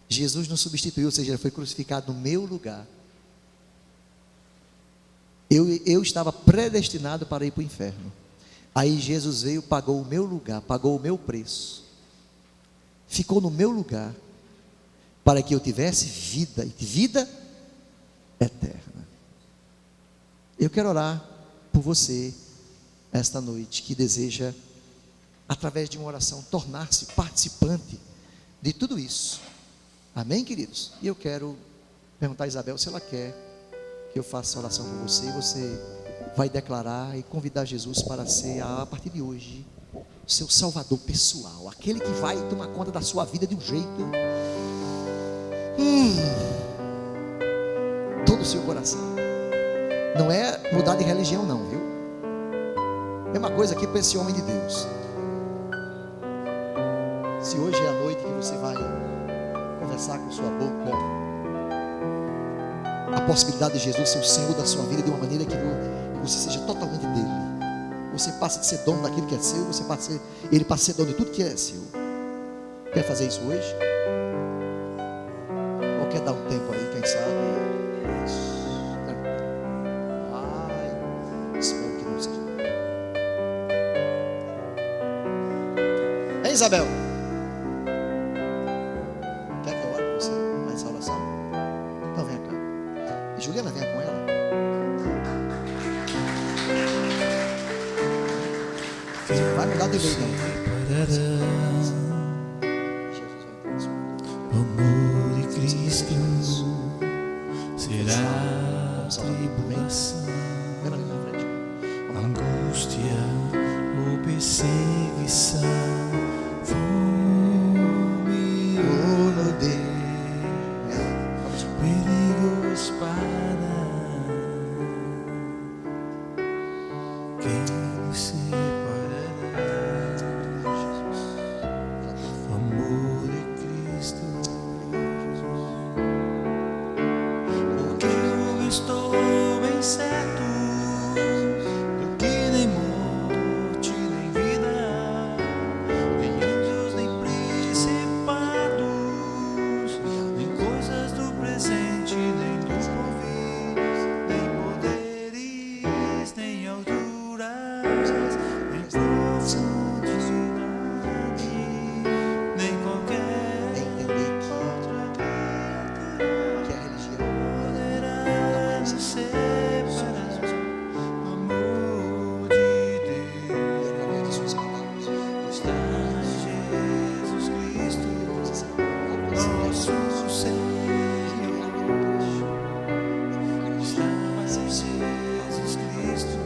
Jesus nos substituiu, ou seja, ele foi crucificado no meu lugar. Eu estava predestinado para ir para o inferno. Aí Jesus veio, pagou o meu lugar, pagou o meu preço, ficou no meu lugar, para que eu tivesse vida, e vida eterna. Eu quero orar por você esta noite, que deseja, através de uma oração, tornar-se participante de tudo isso. Amém, queridos? E eu quero perguntar a Isabel se ela quer que eu faça essa oração por você. Você vai declarar e convidar Jesus para ser, a partir de hoje, seu salvador pessoal, aquele que vai tomar conta da sua vida de um jeito, todo o seu coração. Não é mudar de religião não, viu? Mesma coisa aqui para esse homem de Deus. Se hoje é a noite que você vai conversar com sua boca a possibilidade de Jesus ser o Senhor da sua vida de uma maneira que você seja totalmente dele, você passa de ser dono daquilo que é seu, ele passa a ser dono de tudo que é seu. Quer fazer isso hoje? Ou quer dar um tempo aí, quem sabe? Espero que não seja. Ei, Isabel, quer que eu ore com você nessa oração? Então vem cá. E Juliana, venha com ela. Você não vai mudar de vez, não. O amor de Cristo será tribulação, angústia ou perseguição, fome ou nudez, perigo ou espada. Quem nos separará? O amor de Cristo. Porque eu estou bem certo do que nem morte nem vida, nem anjos nem principados, nem coisas do presente nem do porvir, nem poderes nem alturas, nem profundidade, nem qualquer Entender outra criatura que a religião poderá nos separar do amor de é Deus. através de suas palavras. Está em Jesus Cristo, nosso Senhor. Está em Jesus Cristo.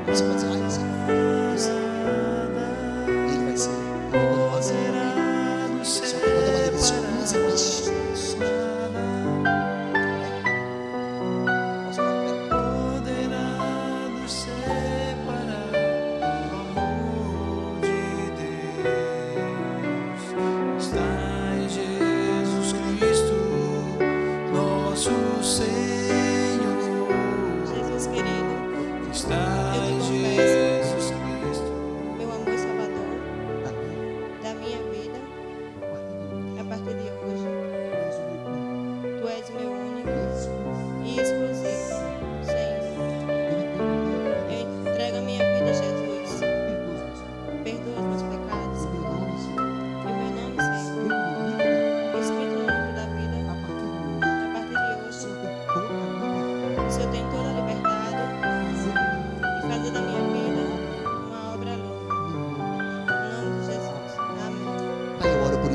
Você pode dizer, ele vai ser poderoso. Poderá nos Só que quando a maneira de sua luz separar. Poderá nos separar do amor de Deus. Está em Jesus Cristo, nosso Senhor. Jesus querido, Está eu em te confesso Jesus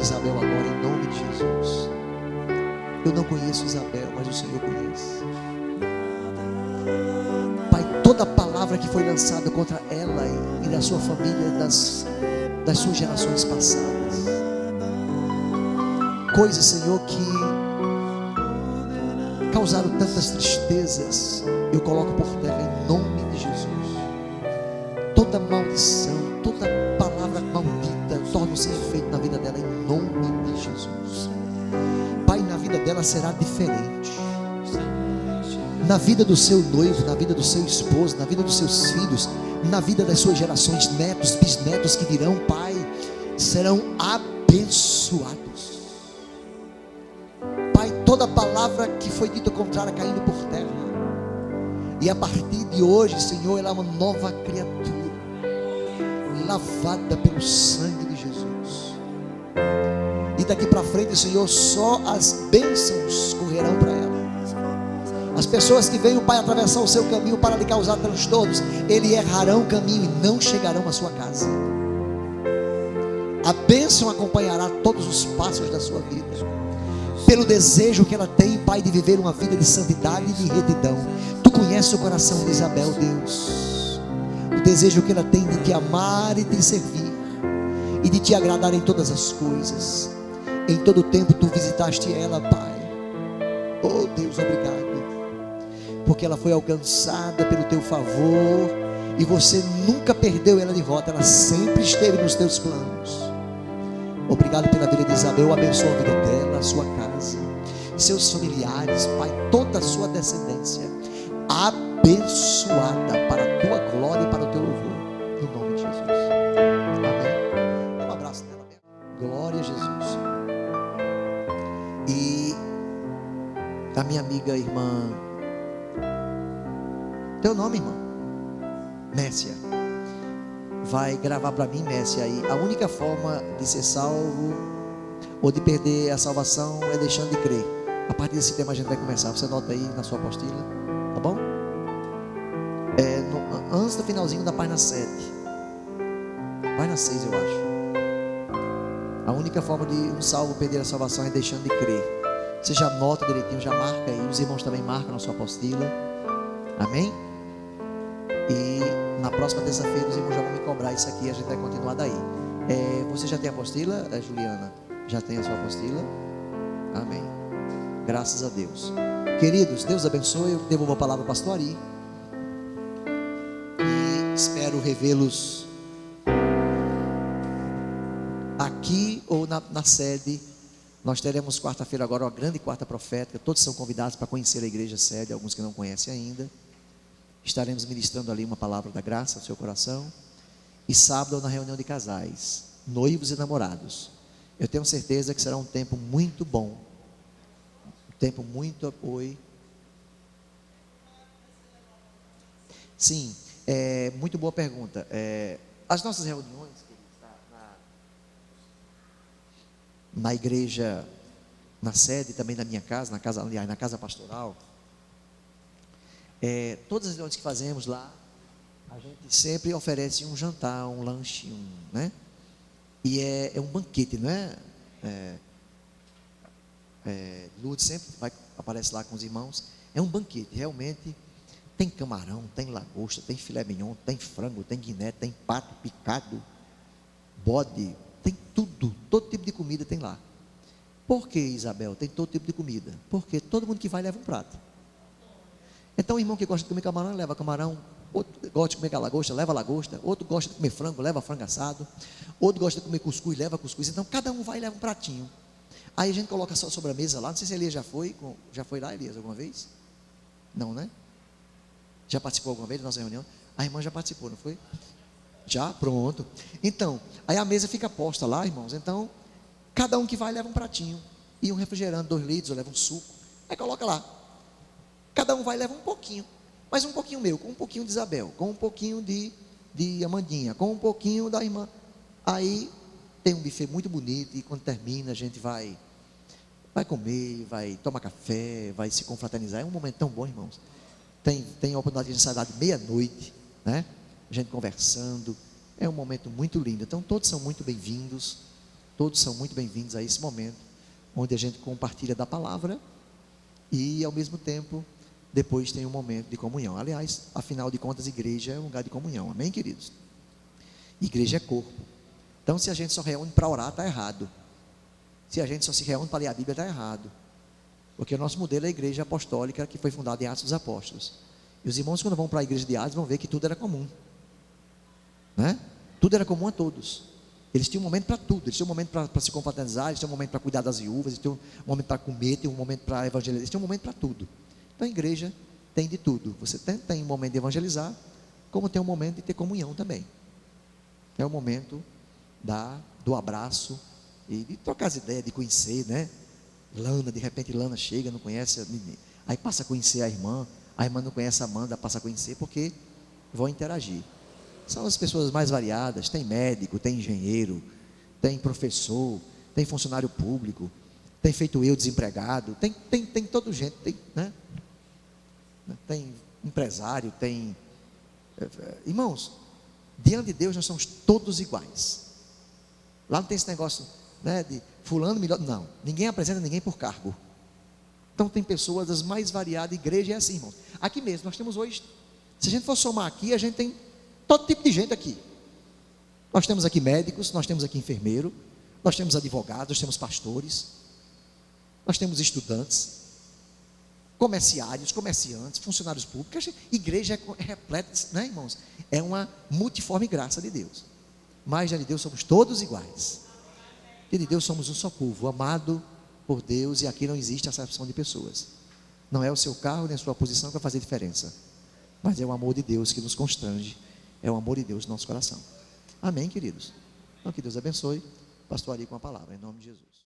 de Isabel agora, em nome de Jesus. Eu não conheço Isabel, mas o Senhor conhece. Pai, toda palavra que foi lançada contra ela e da sua família, das suas gerações passadas, coisas, Senhor, que causaram tantas tristezas, eu coloco por terra em nome de Jesus. Toda maldição, toda palavra maldita, torna-se efeito na vida dela em nome de Jesus. Pai, na vida dela será diferente. Na vida do seu noivo, na vida do seu esposo, na vida dos seus filhos, na vida das suas gerações, netos, bisnetos que virão, Pai, serão abençoados. Pai, toda palavra que foi dita contrária caindo por terra. E a partir de hoje, Senhor, ela é uma nova criatura, lavada pelo sangue de Jesus. E daqui para frente, Senhor, só as bênçãos correrão para ela. As pessoas que veem o Pai atravessar o seu caminho para lhe causar transtornos, ele errarão o caminho e não chegarão à sua casa. A bênção acompanhará todos os passos da sua vida, pelo desejo que ela tem, Pai, de viver uma vida de santidade e de retidão. Tu conheces o coração de Isabel, Deus, o desejo que ela tem de te amar e te servir, e de te agradar em todas as coisas. Em todo o tempo tu visitaste ela, Pai. Oh Deus, obrigado, porque ela foi alcançada pelo teu favor, e você nunca perdeu ela de rota, ela sempre esteve nos teus planos. Obrigado pela vida de Isabel. Eu abençoo a vida dela, a sua casa, seus familiares, Pai, toda a sua descendência abençoada para a tua glória e para o teu louvor, no nome de Jesus. Amém. Dá um abraço nela. Glória a Jesus. E a minha amiga irmã, teu nome, irmã? Mércia. Vai gravar para mim, Mércia, aí. A única forma de ser salvo ou de perder a salvação é deixando de crer. A partir desse tema a gente vai começar. Você anota aí na sua apostila, tá bom? Antes do finalzinho da página 7, página 6 eu acho. A única forma de um salvo perder a salvação é deixando de crer. Você já anota direitinho, já marca aí. Os irmãos também marcam na sua apostila. Amém? E na próxima terça-feira os irmãos já vão me cobrar isso aqui. A gente vai continuar daí. Você já tem a apostila, Juliana? Já tem a sua apostila? Amém. Graças a Deus. Queridos, Deus abençoe. Eu devolvo a palavra ao pastor Ari. E espero revê-los aqui ou na sede. Nós teremos quarta-feira agora uma grande quarta profética. Todos são convidados para conhecer a igreja sede, alguns que não conhecem ainda. Estaremos ministrando ali uma palavra da graça ao seu coração. E sábado na reunião de casais, noivos e namorados. Eu tenho certeza que será um tempo muito bom. Um tempo muito... Oi. Sim, muito boa pergunta. As nossas reuniões, na igreja, na sede, também na minha casa, aliás, na casa pastoral, todas as reuniões que fazemos lá, a gente sempre oferece um jantar, um lanche, né? E é um banquete, não é? Lourdes sempre aparece lá com os irmãos. É um banquete, realmente. Tem camarão, tem lagosta, tem filé mignon, tem frango, tem guiné, tem pato picado, bode, tem tudo, todo tipo de comida tem lá. Por que, Isabel, tem todo tipo de comida? Porque todo mundo que vai leva um prato. Então o irmão que gosta de comer camarão, leva camarão. Outro gosta de comer lagosta, leva lagosta. Outro gosta de comer frango, leva frango assado. Outro gosta de comer cuscuz, leva cuscuz. Então cada um vai e leva um pratinho. Aí a gente coloca só a sobremesa lá. Não sei se Elias já foi lá, Elias, alguma vez? Não, né? Já participou alguma vez da nossa reunião? A irmã já participou, não foi? Já? Pronto. Então, aí a mesa fica posta lá, irmãos. Então, cada um que vai leva um pratinho. E um refrigerante, 2 litros, ou leva um suco. Aí coloca lá. Cada um vai e leva um pouquinho. Mas um pouquinho meu, com um pouquinho de Isabel, com um pouquinho de Amandinha, com um pouquinho da irmã. Aí tem um buffet muito bonito. E quando termina, a gente vai comer, vai tomar café, vai se confraternizar. É um momento tão bom, irmãos. Tem a oportunidade de a gente sair lá de meia-noite, né? A gente conversando. É um momento muito lindo. Então todos são muito bem-vindos. Todos são muito bem-vindos a esse momento, onde a gente compartilha da palavra e, ao mesmo tempo, depois tem um momento de comunhão. Aliás, afinal de contas, igreja é um lugar de comunhão. Amém, queridos? Igreja é corpo. Então, se a gente só reúne para orar, está errado. Se a gente só se reúne para ler a Bíblia, está errado. Porque o nosso modelo é a igreja apostólica, que foi fundada em Atos dos Apóstolos. E os irmãos, quando vão para a igreja de Atos, vão ver que tudo era comum, né? Tudo era comum a todos. Eles tinham um momento para tudo. Eles tinham um momento para se confraternizar, eles tinham um momento para cuidar das viúvas, eles tinham um momento para comer, tinham um momento para evangelizar, eles tinham um momento para tudo. Então a igreja tem de tudo. Você tem um momento de evangelizar, como tem um momento de ter comunhão também. É o momento do abraço e de trocar as ideias, de conhecer, né? De repente Lana chega, não conhece, aí passa a conhecer a irmã não conhece a Amanda, passa a conhecer, porque vão interagir. São as pessoas mais variadas, tem médico, tem engenheiro, tem professor, tem funcionário público, tem feito eu desempregado, tem todo jeito, né? Tem empresário, tem... Irmãos, diante de Deus nós somos todos iguais. Lá não tem esse negócio, né, de fulano melhor, não, ninguém apresenta ninguém por cargo. Então tem pessoas das mais variadas, igreja é assim, irmãos. Aqui mesmo, nós temos hoje, se a gente for somar aqui, a gente tem todo tipo de gente aqui. Nós temos aqui médicos, nós temos aqui enfermeiro, nós temos advogados, nós temos pastores, nós temos estudantes, comerciantes, funcionários públicos. Igreja é repleta, né, irmãos? É uma multiforme graça de Deus. Mas já de Deus somos todos iguais. E de Deus somos um só povo, amado por Deus, e aqui não existe acepção de pessoas. Não é o seu carro nem a sua posição que vai fazer diferença, mas é o amor de Deus que nos constrange, é o amor de Deus no nosso coração. Amém, queridos? Então que Deus abençoe. Pastor Ari com a palavra, em nome de Jesus.